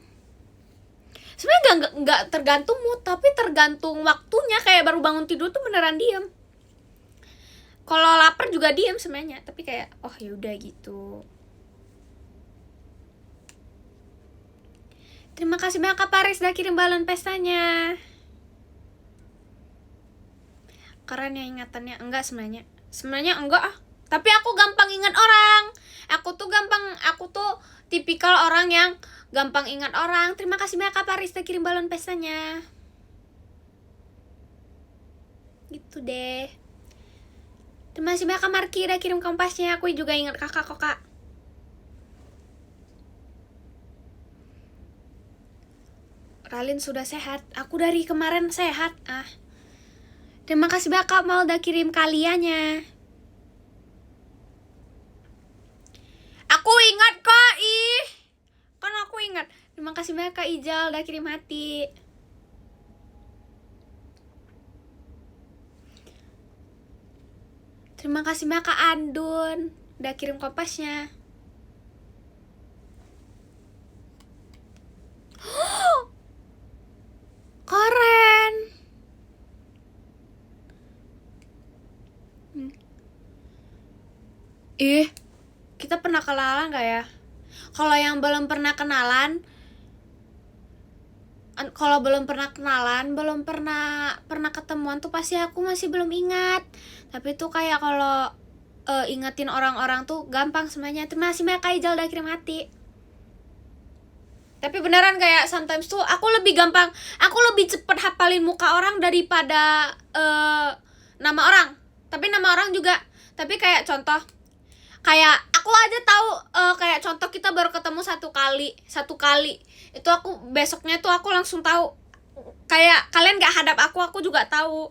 Sebenarnya nggak tergantung mood, tapi tergantung waktunya. Kayak baru bangun tidur tuh beneran diem. Kalau lapar juga diem sebenarnya, tapi kayak oh yaudah gitu. Terima kasih banyak Kak Paris udah kirim balon pestanya. Keren ya ingatannya. Enggak sebenarnya. Sebenarnya enggak ah. Tapi aku gampang ingat orang. Aku tuh tipikal orang yang gampang ingat orang. Terima kasih banyak Kak Paris udah kirim balon pestanya. Gitu deh. Terima kasih banyak Kak Marki udah kirim kompasnya. Aku juga ingat kakak kok Kak. Ralin sudah sehat. Aku dari kemarin sehat ah. Terima kasih banyak Kak Mal udah kirim kaliannya. Aku ingat kok ih. Kan aku ingat. Terima kasih banyak Kak Ijal udah kirim hati. Terima kasih banyak Kak Andun udah kirim kompasnya. Keren. Kita pernah kenalan gak ya? Kalau yang belum pernah kenalan, belum pernah ketemuan tuh pasti aku masih belum ingat. Tapi tuh kayak kalau ingetin orang-orang tuh gampang semuanya. Terima kasih banyak Kak Ijal udah kirim hati. Tapi beneran kayak sometimes tuh aku lebih cepet hafalin muka orang daripada nama orang. Tapi nama orang juga. Tapi kayak contoh, kayak aku aja tahu kayak contoh kita baru ketemu satu kali itu aku besoknya tuh aku langsung tahu. Kayak kalian gak hadap aku juga tahu.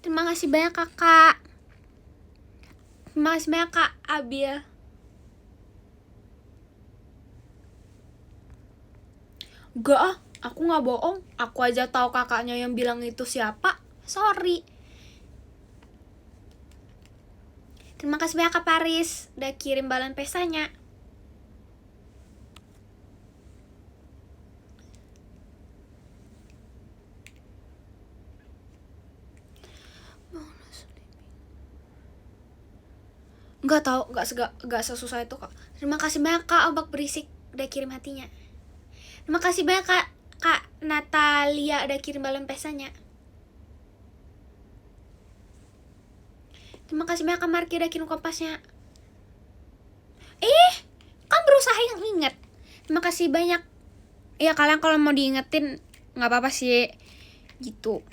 Terima kasih banyak kakak. Terima kasih banyak Kak Abil. Gak ah, aku gak bohong. Aku aja tahu kakaknya yang bilang itu siapa. Sorry. Terima kasih banyak Kak Paris udah kirim balon pestanya. Gak tau, gak sesusah itu kok. Terima kasih banyak Kak Ombak Berisik udah kirim hatinya. Terima kasih banyak Kak Natalia udah kirim balon pestanya. Terima kasih banyak Kak Marki udah kirim kompasnya. Kan berusaha yang inget. Terima kasih banyak. Ya kalian kalau mau diingetin nggak apa-apa sih gitu.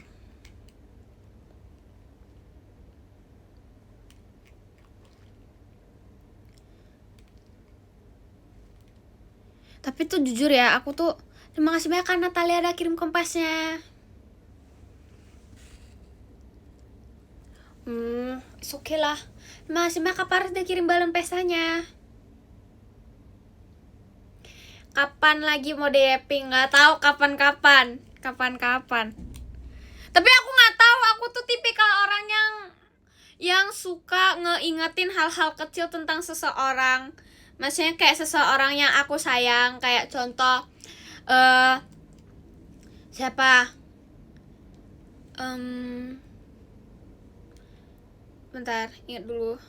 Tapi tuh jujur ya, aku tuh terima kasih banyak kan Natalia ada kirim kompasnya. It's okay lah. Terima kasih banyak Kak Paris udah kirim balon pestanya. Kapan lagi mau DP? Nggak tahu kapan-kapan. Tapi aku nggak tahu, aku tuh tipikal orang yang suka ngeingetin hal-hal kecil tentang seseorang. Maksudnya kayak seseorang yang aku sayang, kayak contoh siapa? Bentar, ingat dulu.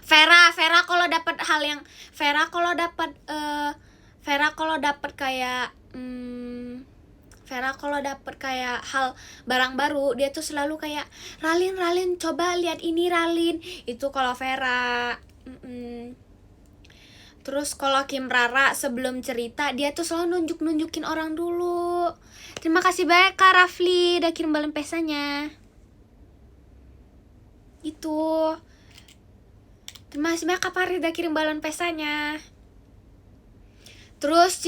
Vera kalau dapat hal yang Vera kalau dapat kayak hal barang baru, dia tuh selalu kayak Ralin coba lihat ini Ralin. Itu kalau Vera. Terus kalau Kim Rara sebelum cerita dia tuh selalu nunjukin orang dulu. Terima kasih banyak Kak Rafli udah kirim balon pesanya. Itu. Terima kasih banyak Kak Paris udah kirim balon pesanya. Terus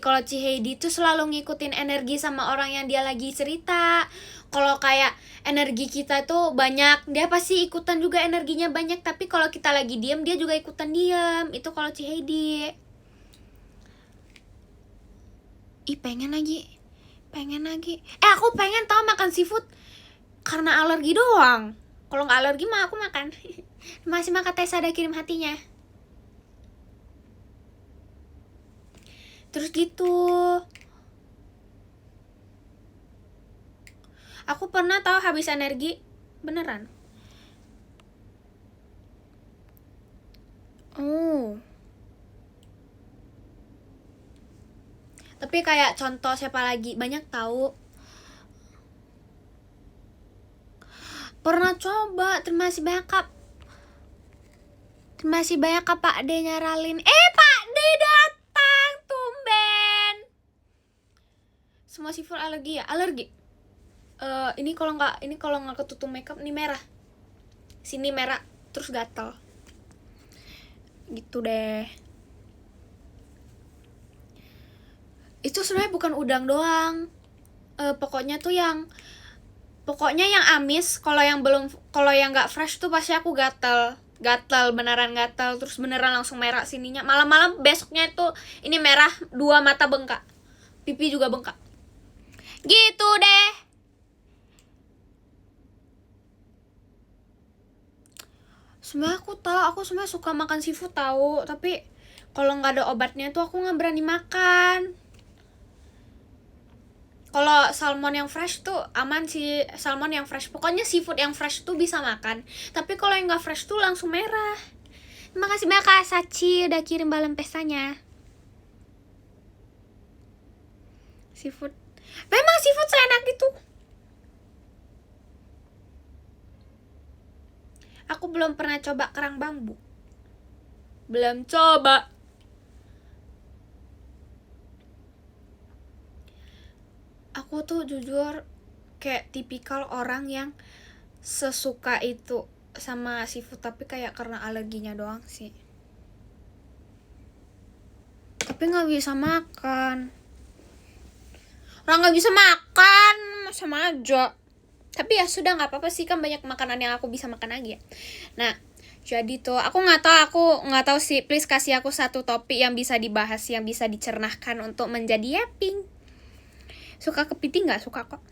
kalau Ci Heidi tuh selalu ngikutin energi sama orang yang dia lagi cerita. Kalau kayak energi kita tuh banyak, dia pasti ikutan juga energinya banyak. Tapi kalau kita lagi diem, dia juga ikutan diem. Itu kalau Ci Heidi. Pengen lagi. Aku pengen tau makan seafood karena alergi doang. Kalau nggak alergi mah aku makan. Masih makan Tessa ada kirim hatinya. Terus gitu. Aku pernah tahu habis energi beneran. Tapi kayak contoh siapa lagi banyak tahu. Pernah coba, terima kasih banyak Kak. Terima kasih banyak Kak Pak D nyaralin. Pak D datang, tumben. Semua seafood alergi ya? Alergi. Ini kalau nggak ketutup makeup nih merah. Sini merah terus gatal. Gitu deh. Itu sebenarnya bukan udang doang. Pokoknya yang amis, kalau yang nggak fresh tuh pasti aku gatal, beneran gatal, terus beneran langsung merah sininya. Malam-malam besoknya itu ini merah, 2 mata bengkak, pipi juga bengkak. Gitu deh. Sebenarnya aku sebenarnya suka makan seafood tahu, tapi kalau nggak ada obatnya tuh aku nggak berani makan. Kalau salmon yang fresh tuh aman sih, salmon yang fresh. Pokoknya seafood yang fresh tuh bisa makan. Tapi kalau yang nggak fresh tuh langsung merah. Terima kasih banyak Kak Sachi udah kirim balon pestanya. Seafood. Memang seafood seenak itu. Aku belum pernah coba kerang bambu. Belum coba. Aku tuh jujur kayak tipikal orang yang sesuka itu sama seafood, tapi kayak karena alerginya doang sih. Tapi nggak bisa makan. Orang nggak bisa makan sama aja. Tapi ya sudah, nggak apa-apa sih, kan banyak makanan yang aku bisa makan lagi ya. Nah, jadi tuh aku nggak tahu sih. Please kasih aku satu topik yang bisa dibahas, yang bisa dicernahkan untuk menjadi yaping. Suka kepiting nggak? Suka kok.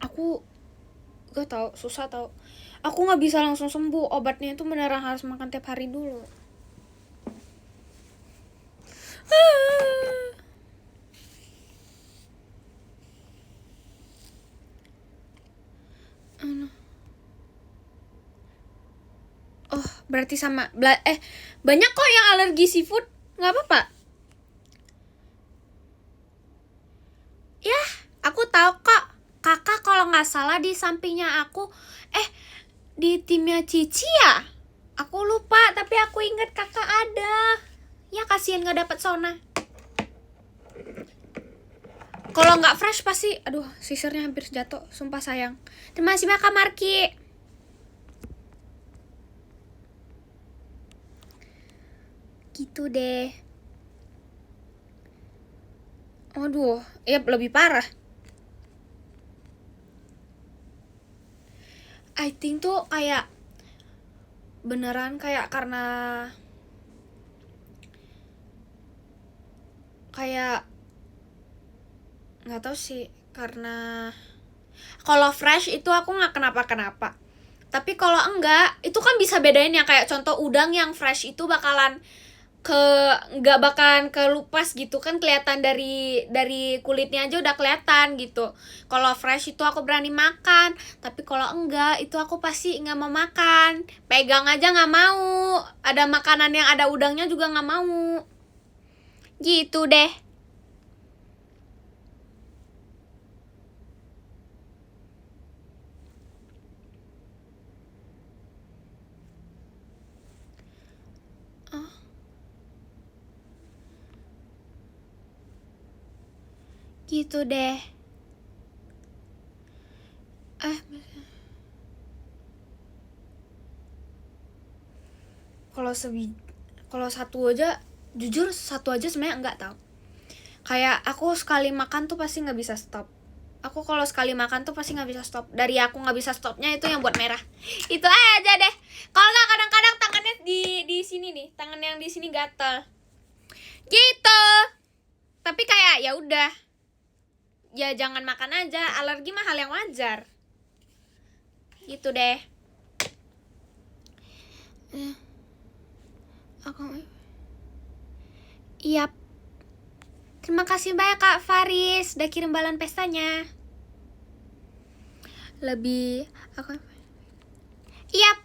Aku gak tau, susah tau. Aku nggak bisa langsung sembuh. Obatnya itu beneran harus makan tiap hari dulu. Oh, berarti sama. Banyak kok yang alergi seafood. Nggak apa-apa. Ya, aku tahu kok. Kakak kalau nggak salah di sampingnya aku. Di timnya Cici ya? Aku lupa, tapi aku ingat kakak ada. Ya kasihan nggak dapat sauna. Kalau nggak fresh pasti, aduh, sisirnya hampir jatuh, sumpah sayang. Terima kasih banyak Kak Marki. Gitu deh. Aduh, ya lebih parah. I think tuh kayak beneran kayak karena kayak nggak tahu sih, karena kalau fresh itu aku nggak kenapa-kenapa. Tapi kalau enggak, itu kan bisa bedain ya, kayak contoh udang yang fresh itu bakalan nggak bakalan kelupas gitu kan, kelihatan dari kulitnya aja udah kelihatan gitu. Kalau fresh itu aku berani makan, tapi kalau enggak itu aku pasti nggak mau makan. Pegang aja nggak mau, ada makanan yang ada udangnya juga nggak mau. Gitu deh. Gitu deh. Kalau satu aja, jujur satu aja sebenarnya enggak tahu. Kayak aku sekali makan tuh pasti nggak bisa stop. Aku kalau sekali makan tuh pasti nggak bisa stop. Dari aku nggak bisa stopnya itu yang buat merah. Itu aja deh. Kalau nggak kadang-kadang tangannya di sini nih, tangan yang di sini gatel. Gitu. Tapi kayak ya udah. Ya jangan makan aja. Alergi mah hal yang wajar. Gitu deh. Yap. Terima kasih banyak Kak Faris udah kirim balon pestanya. Yap.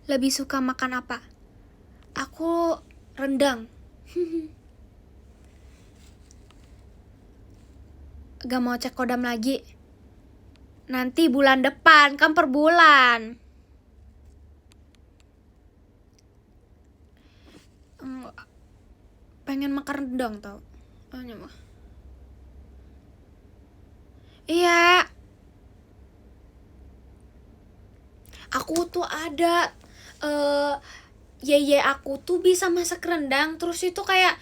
Lebih suka makan apa? Aku rendang. Gak mau cek kodam lagi. Nanti bulan depan, kan per bulan. Pengen makan rendang tau. Iya. Aku tuh ada yeye aku tuh bisa masak rendang. Terus itu kayak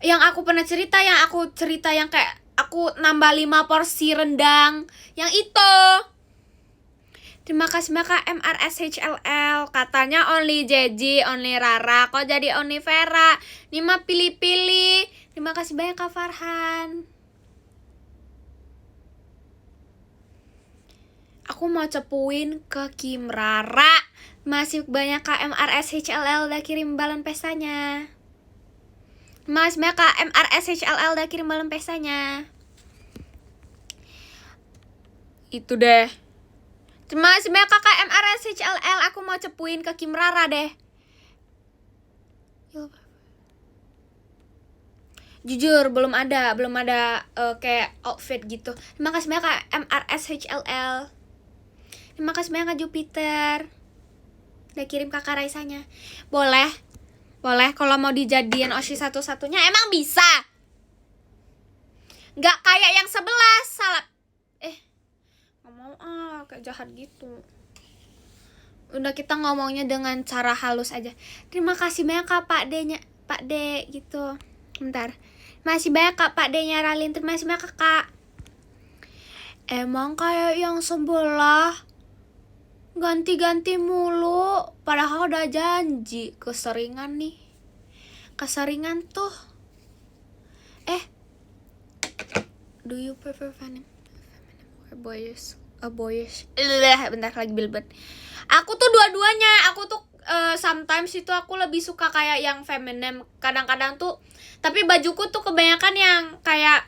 yang aku pernah cerita, yang kayak aku nambah 5 porsi rendang. Yang itu. Terima kasih Kak MRSHLL. Katanya only Jeji, only Rara. Kok jadi only Vera? Ini mah pilih-pilih. Terima kasih banyak Kak Farhan. Aku mau cepuin ke Kim Rara. Masih banyak Kak MRSHLL udah kirim balon pestanya. Masih banyak Kak MRSHLL udah kirim balon pestanya. Itu deh. Terima kasih banyak Kak MRSHLL. Aku mau cepuin ke Kim Rara deh. Jujur belum ada kayak outfit gitu. Terima kasih banyak Kak MRSHLL. Terima kasih banyak Kak Jupiter udah kirim Kakak Raisanya. Boleh kalau mau dijadiin Oshi satu-satunya emang bisa. Gak kayak yang 11 salah. Gak mau kayak jahat gitu. Udah kita ngomongnya dengan cara halus aja. Terima kasih banyak Kak Pak D gitu. Bentar. Masih banyak Kak Pak D-nya Ralin. Terima kasih banyak Kakak. Emang kayak yang sebelah ganti-ganti mulu, padahal udah janji. Keseringan tuh. Do you prefer feminine or boyish? Bentar lagi bilbet. Aku tuh dua-duanya. Aku tuh sometimes itu aku lebih suka kayak yang feminin. Kadang-kadang tuh, tapi bajuku tuh kebanyakan yang kayak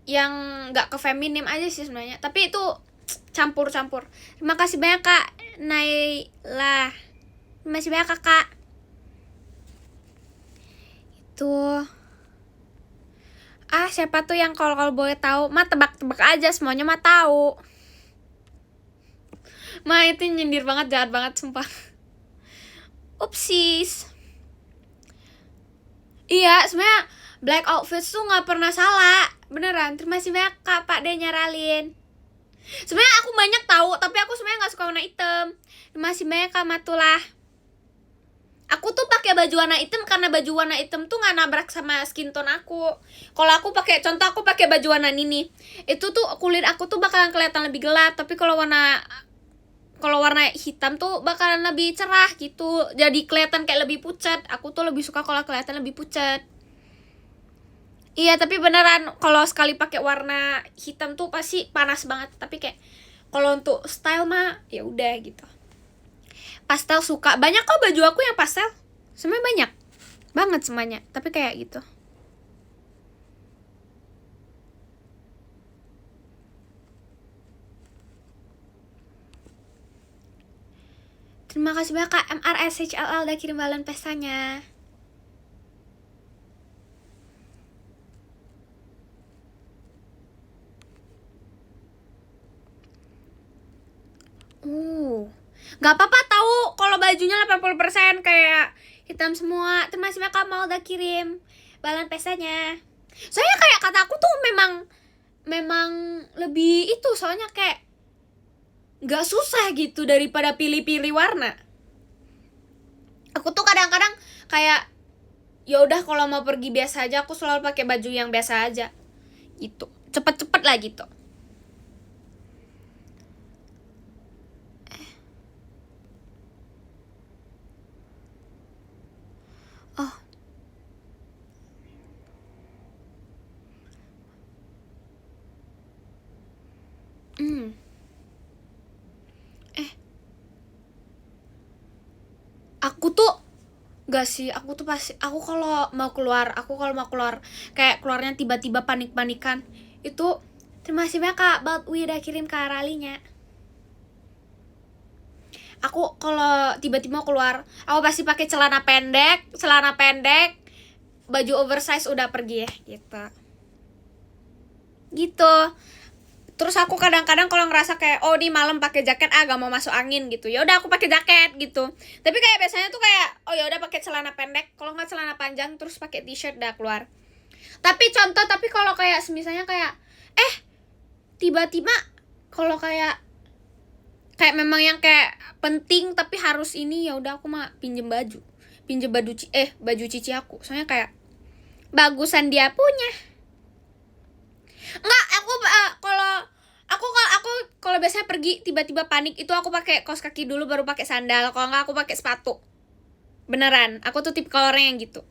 yang nggak ke feminim aja sih sebenarnya. Tapi itu campur-campur. Terima kasih banyak Kak Naila. Terima kasih banyak Kakak. Itu siapa tuh yang kalau boleh tahu mah tebak-tebak aja, semuanya mah tahu. Ma itu nyindir banget, jahat banget sumpah. Upsis. Iya, sebenarnya black outfits tuh nggak pernah salah, beneran. Terima kasih banyak Kak Pak De nyaralin. Sebenarnya aku banyak tahu, tapi aku sebenarnya nggak suka warna hitam. Terima kasih banyak Kak Matullah. Aku tuh pakai baju warna hitam karena baju warna hitam tuh nggak nabrak sama skin tone aku. Kalau aku pakai, contoh aku pakai baju warna ini, itu tuh kulit aku tuh bakalan kelihatan lebih gelap. Tapi kalau warna hitam tuh bakalan lebih cerah gitu. Jadi kelihatan kayak lebih pucat. Aku tuh lebih suka kalau kelihatan lebih pucat. Iya, tapi beneran kalau sekali pakai warna hitam tuh pasti panas banget. Tapi kayak kalau untuk style mah ya udah gitu. Pastel suka. Banyak kok baju aku yang pastel. Sebenarnya banyak banget semuanya. Tapi kayak gitu. Terima kasih banyak Kak MRSHLL udah kirim balon pestanya. Gak apa-apa tahu kalau bajunya 80% kayak hitam semua. Terima kasih banyak Kak Mal udah kirim balon pestanya. Soalnya kayak kata aku tuh memang lebih itu, soalnya kayak gak susah gitu daripada pilih-pilih warna. Aku tuh kadang-kadang kayak ya udah kalau mau pergi biasa aja, aku selalu pakai baju yang biasa aja gitu, cepet-cepet lah gitu. Oh, aku tuh gak sih, aku tuh pasti, aku kalau mau keluar kayak keluarnya tiba-tiba panik-panikan itu. Terima kasih banyak Kak Baltwi udah kirim ke Ralinya. Aku kalau tiba-tiba mau keluar, aku pasti pakai celana pendek, baju oversize udah pergi ya gitu. Terus aku kadang-kadang kalau ngerasa kayak oh di malam pakai jaket gak mau masuk angin gitu, ya udah aku pakai jaket gitu. Tapi kayak biasanya tuh kayak oh ya udah pakai celana pendek, kalau nggak celana panjang, terus pakai t-shirt udah keluar. Tapi kalau kayak misalnya kayak tiba-tiba kalau kayak memang yang kayak penting tapi harus ini, ya udah aku mah pinjem baju baju cici aku, soalnya kayak bagusan dia punya. Enggak, kalau biasanya pergi tiba-tiba panik itu aku pakai kaos kaki dulu baru pakai sandal, kalau enggak aku pakai sepatu. Beneran, aku tuh tipikal orang yang gitu.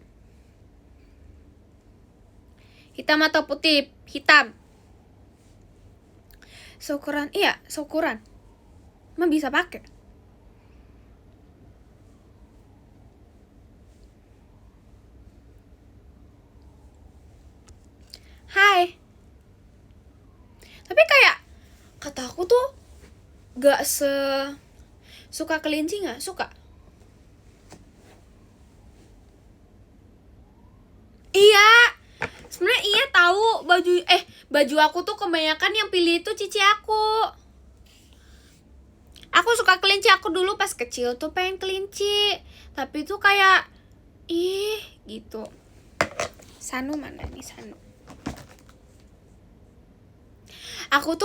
Hitam atau putih? Hitam. Seukuran, iya, seukuran. Emang bisa pakai. Hai. Tapi kayak kata aku tuh gak suka kelinci, gak suka. Iya, sebenarnya iya tahu baju aku tuh kebanyakan yang pilih itu cici aku. Aku suka kelinci, aku dulu pas kecil tuh pengen kelinci, tapi tuh kayak gitu. Sanu mana nih Sanu? Aku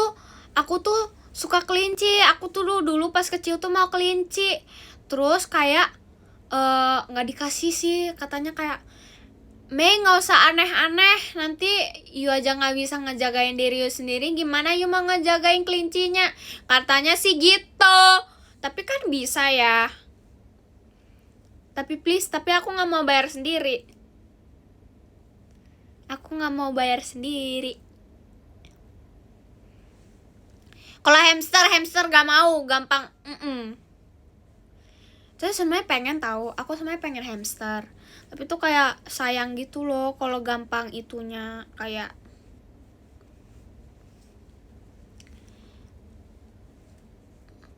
tuh suka kelinci. Aku tuh dulu pas kecil tuh mau kelinci. Terus kayak nggak dikasih sih, katanya kayak Mei nggak usah aneh-aneh, nanti you aja nggak bisa ngejagain diri you sendiri, gimana you mau ngejagain kelincinya, katanya sih gitu. Tapi kan bisa ya. Tapi please, tapi aku nggak mau bayar sendiri. Kalau hamster gak mau, gampang. Saya sebenarnya pengen tahu, aku sebenarnya pengen hamster. Tapi tuh kayak sayang gitu loh kalau gampang itunya, kayak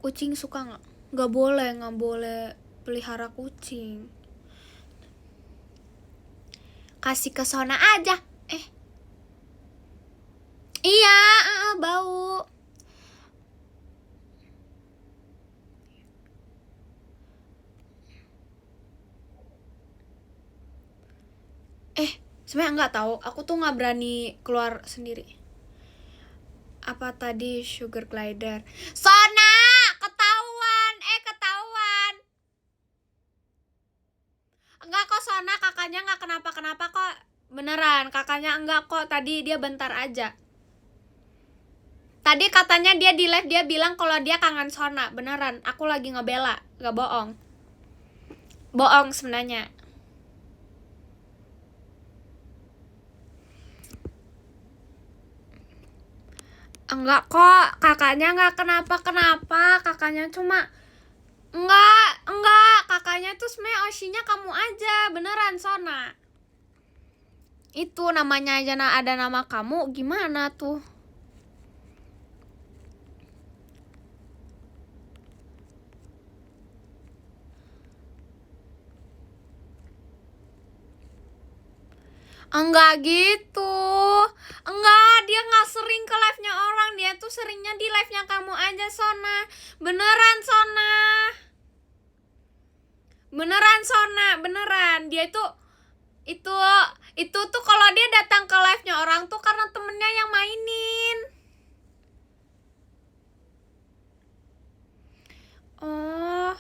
kucing suka nggak? Nggak boleh pelihara kucing. Kasih ke Sona aja. Iya, bau. Sebenarnya nggak tahu, aku tuh nggak berani keluar sendiri. Apa tadi sugar glider? Sona, ketahuan, ketahuan. Enggak kok Sona, kakaknya nggak kenapa-kenapa kok. Beneran, kakaknya enggak kok. Tadi dia bentar aja. Tadi katanya dia di live dia bilang kalau dia kangen Sona. Beneran, aku lagi ngebela, nggak bohong. Bohong sebenarnya. Enggak kok, kakaknya nggak kenapa-kenapa. Kakaknya cuma enggak, kakaknya tuh sebenarnya Oshinya kamu aja, beneran Sona. Itu namanya aja ada nama kamu, gimana tuh? Enggak gitu. Enggak, dia nggak sering ke live-nya orang. Dia tuh seringnya di live-nya kamu aja, Sona. Beneran, Sona. Beneran, Sona. Beneran. Dia itu tuh kalau dia datang ke live-nya orang tuh karena temennya yang mainin. Oh.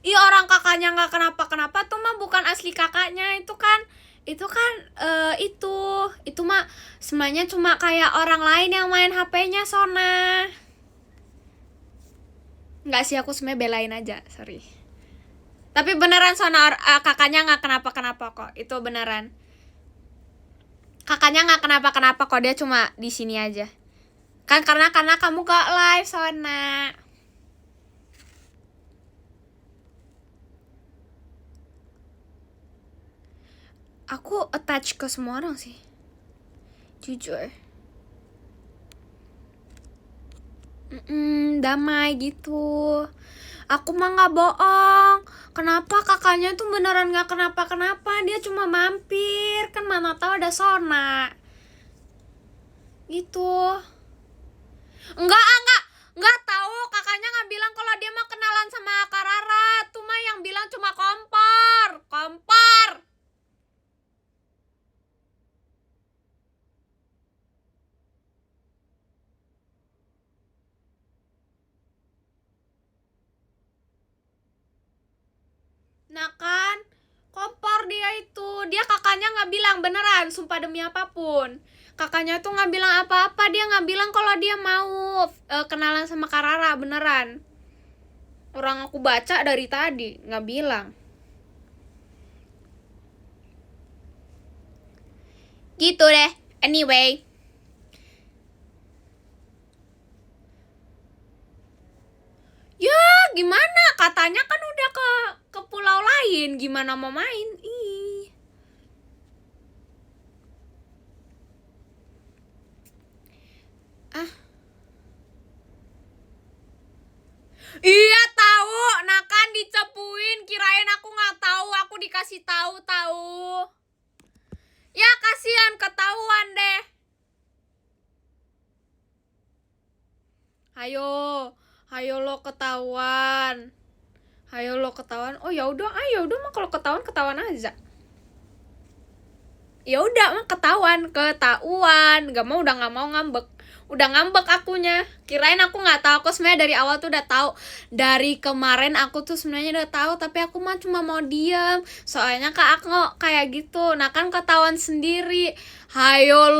Iya, orang kakaknya nggak kenapa-kenapa tuh mah bukan asli kakaknya. Itu mah semuanya cuma kayak orang lain yang main HP-nya Sona. Nggak sih, aku sebenarnya belain aja, sorry. Tapi beneran Sona, kakaknya nggak kenapa-kenapa kok, itu beneran. Kakaknya nggak kenapa-kenapa kok, dia cuma di sini aja. Kan karena kamu gak live Sona. Aku attach ke semua orang sih, jujur. Damai gitu. Aku mah nggak bohong. Kenapa kakaknya tuh beneran nggak kenapa-kenapa? Dia cuma mampir, kan mana tahu ada Sona. Gitu. Enggak tahu. Kakaknya nggak bilang kalau dia mah kenalan sama Kak Rara. Tuh mah yang bilang cuma kompor. Nah kan, kompor dia itu. Dia kakaknya nggak bilang beneran, sumpah demi apapun. Kakaknya tuh nggak bilang apa-apa. Dia nggak bilang kalau dia mau kenalan sama Kak Rara, beneran. Orang aku baca dari tadi, nggak bilang. Gitu deh, anyway. Ya, gimana? Katanya kan udah ke pulau lain. Gimana mau main? Ih. Ah. Iya tahu. Nah kan dicepuin, kirain aku nggak tahu. Aku dikasih tahu. Ya kasihan, ketahuan deh. Hayo lo ketahuan. Oh ya udah, mah kalau ketahuan aja. Ya udah mah ketahuan. Nggak mau ngambek. Udah ngambek akunya. Kirain aku nggak tahu. Aku sebenarnya dari awal tuh udah tahu. Dari kemarin aku tuh sebenarnya udah tahu, tapi aku mah cuma mau diam. Soalnya Kak aku kayak gitu. Nah kan ketahuan sendiri. Hayo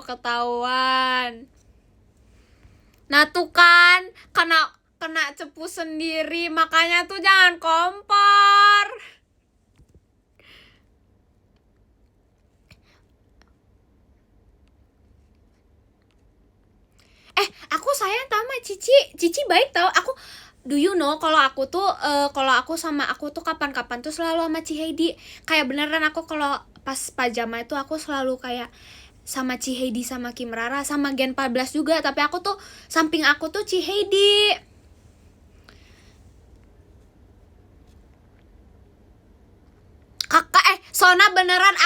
ketahuan. Nah tuh kan kena cepu sendiri, makanya tuh jangan kompor. Aku sayang tau sama Cici baik tau. Aku do you know kalau aku sama aku tuh kapan-kapan tuh selalu sama Ci Heidi. Kayak beneran aku kalau pas pajama itu aku selalu kayak sama Ci Heidi sama Kim Rara sama Gen 14 juga, tapi aku tuh samping aku tuh Ci Heidi. Kakak Sona beneran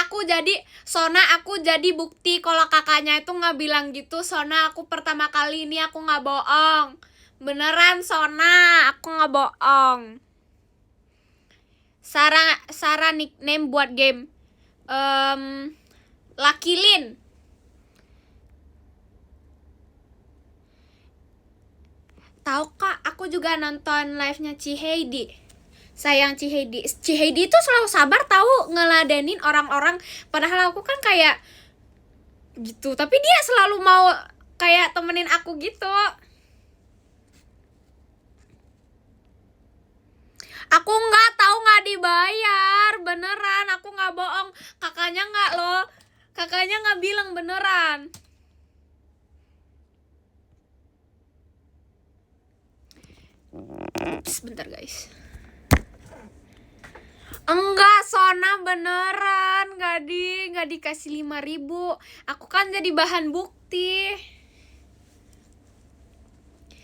Sona aku jadi bukti kalau kakaknya itu nggak bilang gitu. Sona, aku pertama kali ini aku nggak bohong. Beneran Sona, aku nggak bohong. Sarah nickname buat game. Lucky Lin. Tahu kak, aku juga nonton live-nya Ciheidi. Sayang Ciheidi. Ciheidi itu selalu sabar tahu ngeladenin orang-orang. Padahal aku kan kayak gitu. Tapi dia selalu mau kayak temenin aku gitu. Aku nggak tahu, nggak dibayar. Beneran, aku nggak bohong. Kakaknya nggak loh. Kakaknya nggak bilang beneran. Sebentar guys. Enggak, Sona beneran nggak dikasih 5.000. Aku kan jadi bahan bukti.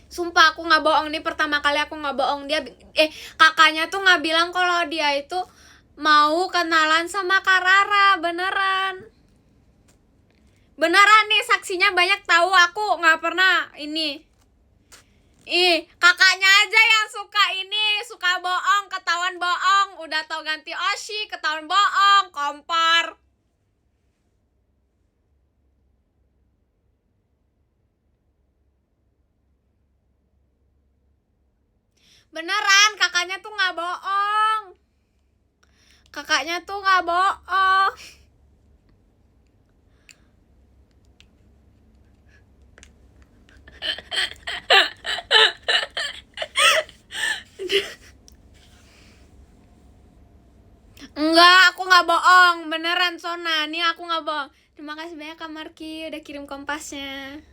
Sumpah aku nggak bohong, nih pertama kali aku nggak bohong. Dia kakaknya tuh nggak bilang kalau dia itu mau kenalan sama Karara. Beneran nih, saksinya banyak tahu. Aku nggak pernah ini. Kakaknya aja yang suka bohong, ketahuan bohong. Udah tau ganti Oshi, ketahuan bohong, kompor. Beneran, kakaknya tuh nggak bohong. Kakaknya tuh nggak bohong. Enggak, aku nggak bohong. Beneran Sona, nih aku nggak bohong. Terima kasih banyak Kak Marki udah kirim kompasnya.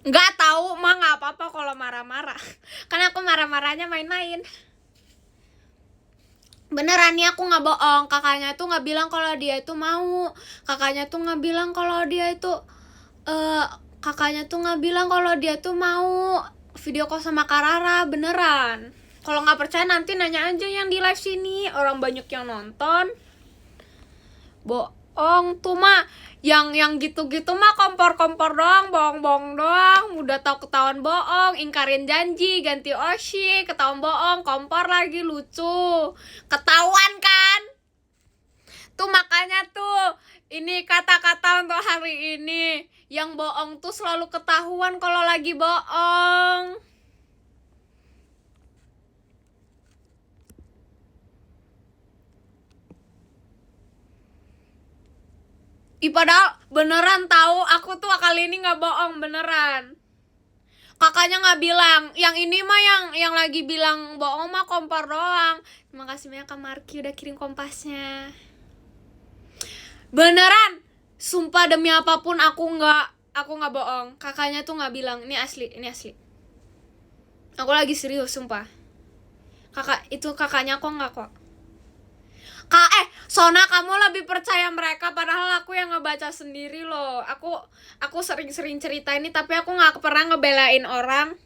Nggak tahu mah, nggak apa-apa kalau marah-marah. Karena aku marah-marahnya main-main. Beneran nih aku nggak bohong. Kakaknya tuh nggak bilang kalau dia itu mau. Kakaknya tuh nggak bilang kalau dia itu kakaknya tuh nggak bilang kalau dia tuh mau video call sama Karara. Beneran. Kalau nggak percaya nanti nanya aja yang di live sini. Orang banyak yang nonton. Bohong tuh mah. Yang gitu-gitu mah kompor-kompor doang, bohong-bohong doang. Udah tau ketahuan bohong, ingkarin janji, ganti Oshi, ketahuan bohong, kompor lagi, lucu. Ketahuan kan? Tuh makanya tuh, ini kata-kata untuk hari ini. Yang bohong tuh selalu ketahuan kalau lagi bohong. Padahal beneran tahu, aku tuh kali ini nggak bohong, beneran. Kakaknya nggak bilang, yang ini mah yang lagi bilang bohong mah kompor doang. Terima kasih banyak Kak Marki udah kirim kompasnya. Beneran, sumpah demi apapun aku nggak bohong. Kakaknya tuh nggak bilang, ini asli. Aku lagi serius, sumpah. Kakaknya kok nggak kok. Sona, kamu lebih percaya mereka, padahal aku yang ngebaca sendiri loh. Aku sering-sering cerita ini, tapi aku nggak pernah ngebelain orang.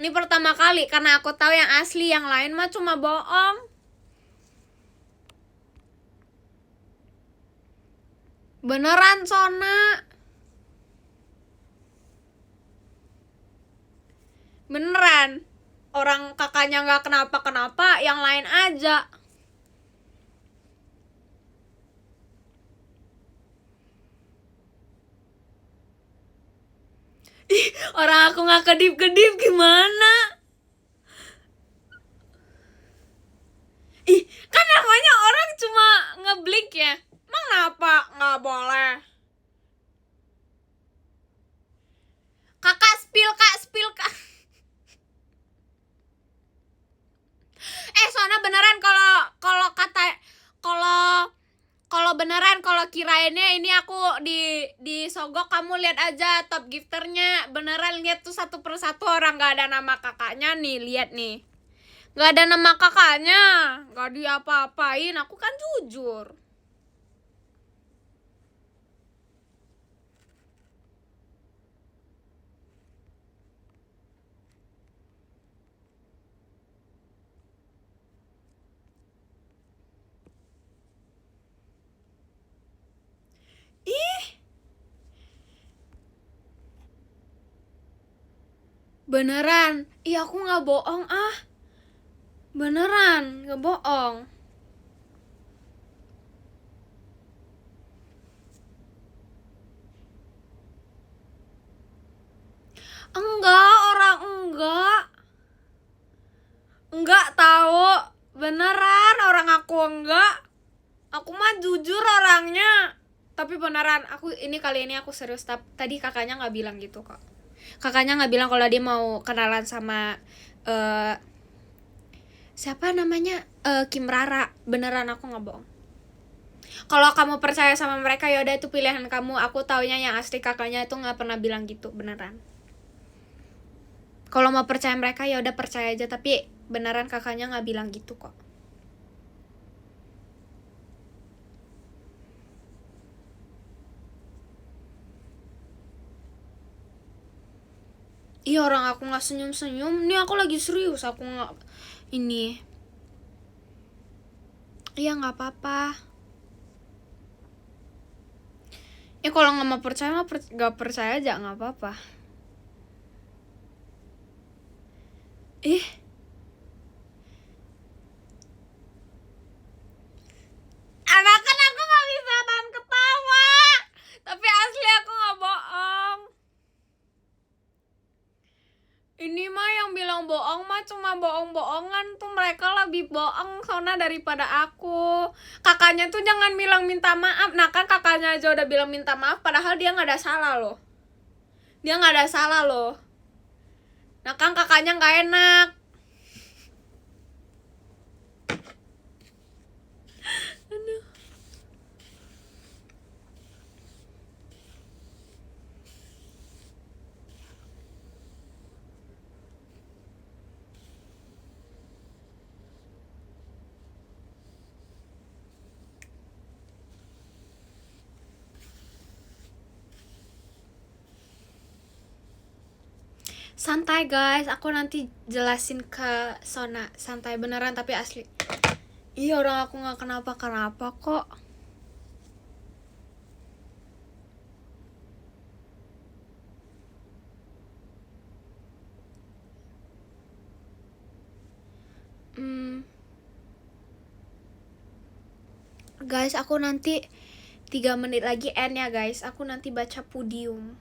Ini pertama kali, karena aku tahu yang asli, yang lain mah cuma bohong. Beneran, Sona. Beneran. Orang kakaknya nggak kenapa-kenapa, yang lain aja. Orang aku nggak kedip-kedip gimana? Kan namanya orang cuma ngeblink ya. Emang kenapa nggak boleh? Kakak spill kak. Soalnya beneran kalau beneran, kalau kirainnya ini aku di sogok, kamu lihat aja top gifternya. Beneran lihat tuh satu persatu orang nggak ada nama kakaknya nih, lihat nih. Nggak ada nama kakaknya, nggak diapa-apain. Aku kan jujur. Beneran, aku nggak bohong Beneran, gak bohong. Enggak, orang enggak. Enggak tahu. Beneran orang aku enggak. Aku mah jujur orangnya. Tapi beneran, kali ini aku serius. Tadi kakaknya nggak bilang gitu kok. Kakaknya nggak bilang kalau dia mau kenalan sama siapa namanya, Kim Rara. Beneran, aku nggak bohong. Kalau kamu percaya sama mereka ya udah, itu pilihan kamu. Aku taunya yang asli kakaknya itu nggak pernah bilang gitu, beneran. Kalau mau percaya mereka ya udah percaya aja, tapi beneran kakaknya nggak bilang gitu kok. Iya, orang aku nggak senyum-senyum. Ini aku lagi serius, aku nggak ini. Iya, nggak apa-apa. Ya kalau nggak mau percaya mah nggak percaya aja, nggak apa-apa. Ih, anak kan aku nggak bisa tahan ketawa. Tapi asli aku nggak bohong. Ini mah yang bilang bohong mah cuma bohong-bohongan tuh, mereka lebih bohong soalnya daripada aku. Kakaknya tuh jangan bilang minta maaf. Nah kan kakaknya aja udah bilang minta maaf, padahal dia nggak ada salah loh. Dia nggak ada salah loh. Nah kan kakaknya nggak enak. Aduh. Santai guys, aku nanti jelasin ke Sona. Santai beneran tapi asli. Iya, orang aku nggak kenapa-kenapa kok. Guys, aku nanti 3 menit lagi end ya guys. Aku nanti baca podium.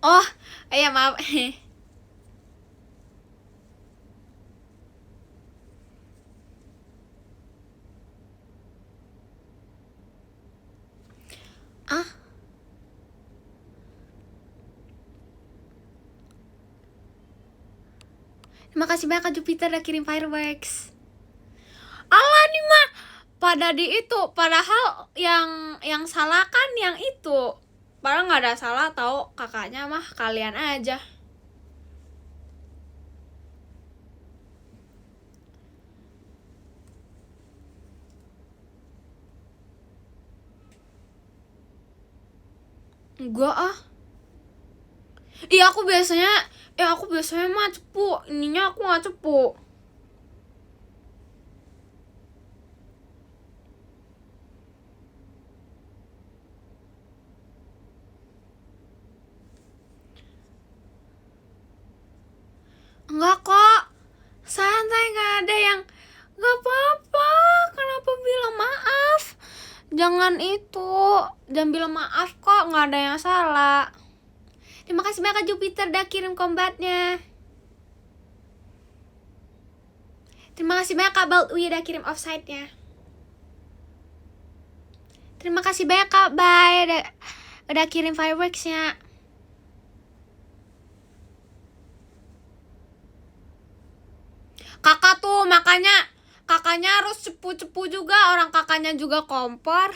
Oh, iya maaf. Ah, terima kasih banyak Kak Jupiter udah kirim fireworks. Allah nih mah pada di itu, padahal yang salah kan yang itu. Padahal nggak ada salah, tahu kakaknya mah kalian aja. Enggak ah. Iya aku biasanya mah cepu. Ininya aku nggak cepu. Enggak kok. Santai, nggak ada yang nggak apa-apa. Kenapa bilang maaf? Jangan itu. Jangan bilang maaf kok, nggak ada yang salah. Terima kasih banyak Kak Jupiter udah kirim kombatnya. Terima kasih banyak Kak Bald udah kirim offside-nya. Terima kasih banyak Kak Bay udah kirim fireworks-nya. Kakak tuh makanya kakaknya harus cepu-cepu juga, orang kakaknya juga kompor.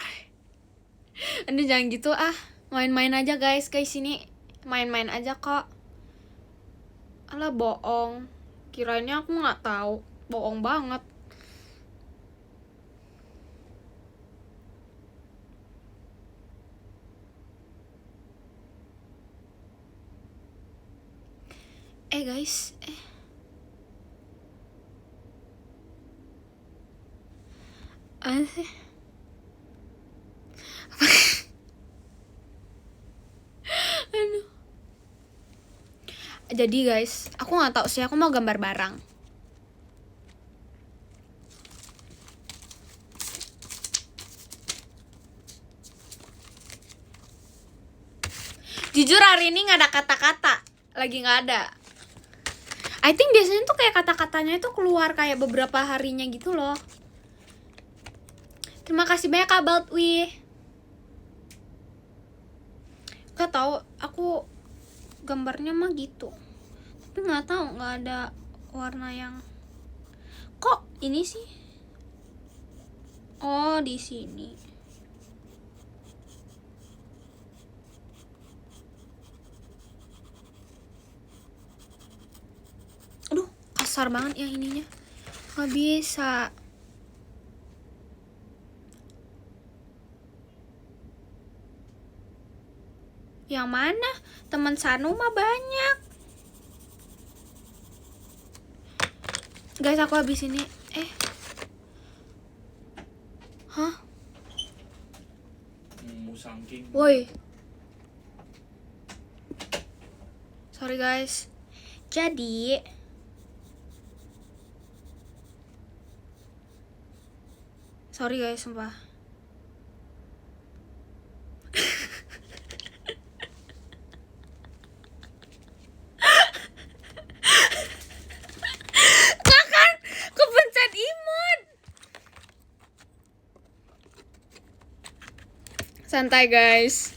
Aduh jangan gitu ah. Main-main aja guys ini main-main aja kok. Alah bohong. Kirainnya aku nggak tahu. Bohong banget. Guys, apa sih? Aduh. Jadi guys, aku nggak tahu sih, aku mau gambar barang. Jujur hari ini nggak ada kata-kata, lagi nggak ada. I think biasanya tuh kayak kata-katanya itu keluar kayak beberapa harinya gitu loh. Terima kasih banyak About We. Gak tahu, aku gambarnya mah gitu. Tapi nggak tahu, nggak ada warna yang. Kok ini sih? Oh, di sini. Aduh, kasar banget yang ininya. Nggak bisa. Yang mana? Teman Sanu mah banyak. Guys, aku habis ini. Hah? Musangking. Woi. Sorry guys. Jadi sorry guys, sumpah. Kan kepencet imut. Santai guys.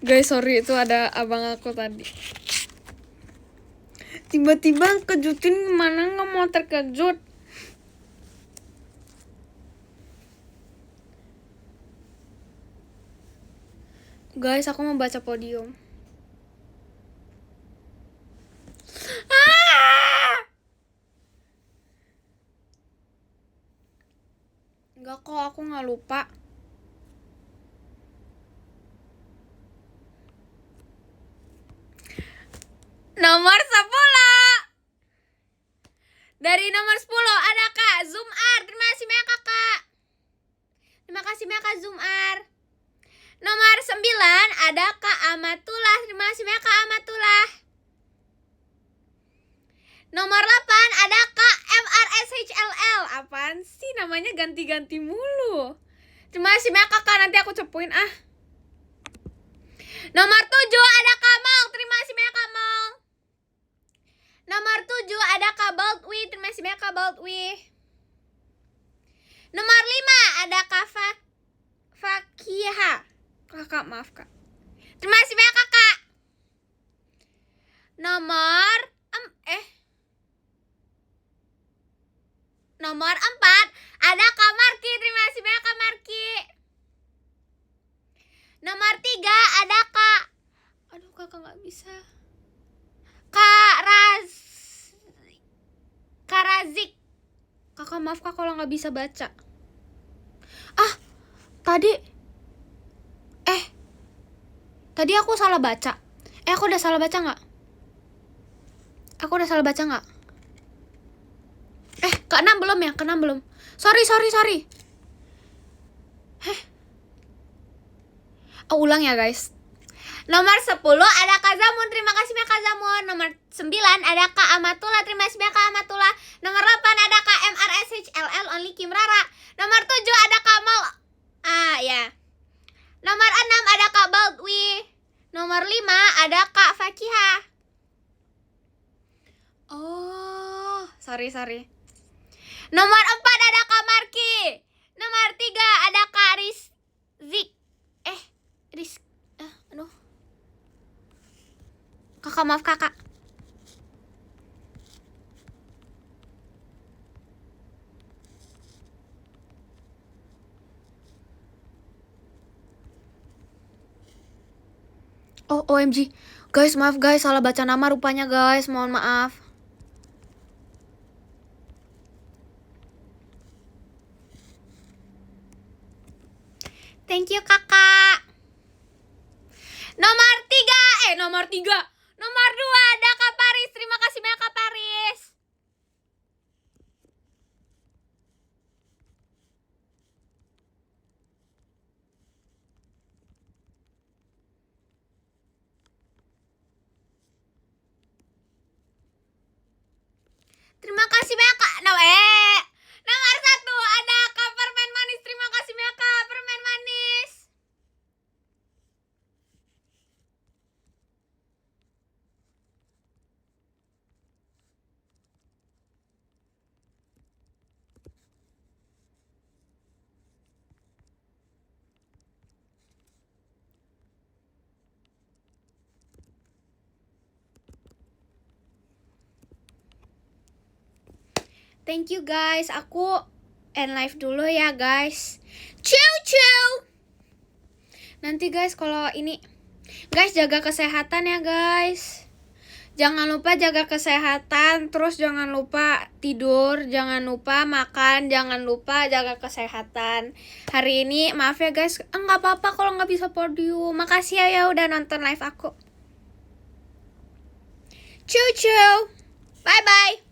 Guys, sorry, itu ada abang aku tadi. Tiba-tiba kejutin, mana nggak mau terkejut. Guys, aku mau baca podium. Enggak kok, aku nggak lupa. Nomor 10. Dari nomor 10 ada Kak Zumar. Terima kasih banyak Kakak. Terima kasih banyak Kak Zumar. Nomor 9 ada Kak Amatullah. Terima kasih banyak Kak Amatullah. Nomor 8 ada Kak MRSHLL. Apaan sih namanya, ganti-ganti mulu. Terima kasih banyak Kakak, nanti aku cepuin ah. Nomor 7 ada Kak Mal. Terima kasih banyak Kak Mal. Nomor 7 ada Kak Baldwi. Terima kasih banyak Kak Baldwi. Nomor 5 ada Kak Fakiha. Kakak, maaf Kak. Terima kasih banyak Kakak. Nomor 4 ada Kak Marki. Terima kasih banyak Kak Marki. Nomor 3 ada Kak. Aduh, Kakak nggak bisa. Kak Razik. Kakak, maaf Kak kalau nggak bisa baca. Tadi aku salah baca. Aku udah salah baca nggak? Ke-6 belum ya? Ke-6 belum. Sorry. Ulang ya guys. Nomor 10 ada Kak Zamun. Terima kasih banyak Kak Zamun. Nomor 9 ada Kak Amatullah. Terima kasih banyak Kak Amatullah. Nomor 8 ada Kak MRSHLL Only Kim Rara. Nomor 7 ada Kak Mal. Ya. Nomor 6 ada Kak Baldwi. Nomor 5 ada Kak Fakiha. Oh, sorry. Nomor 4 ada Kak Marki. Nomor 3 ada Kak Rizky. Aduh. Kakak, maaf Kakak. Oh, OMG. Guys, maaf guys, salah baca nama rupanya guys. Mohon maaf. Thank you Kakak. Nomor 3. Nomor 2 ada Kak Paris. Terima kasih banyak Kak Paris. Nomor 1 ada Kak Permen Manis. Terima kasih ya Kak Permen Manis. Thank you guys. Aku end live dulu ya guys. Ciao. Nanti guys kalau ini guys jaga kesehatan ya guys. Jangan lupa jaga kesehatan, terus jangan lupa tidur, jangan lupa makan, jangan lupa jaga kesehatan. Hari ini maaf ya guys, nggak apa-apa kalau nggak bisa podium. Makasih ya udah nonton live aku. Ciao. Bye bye.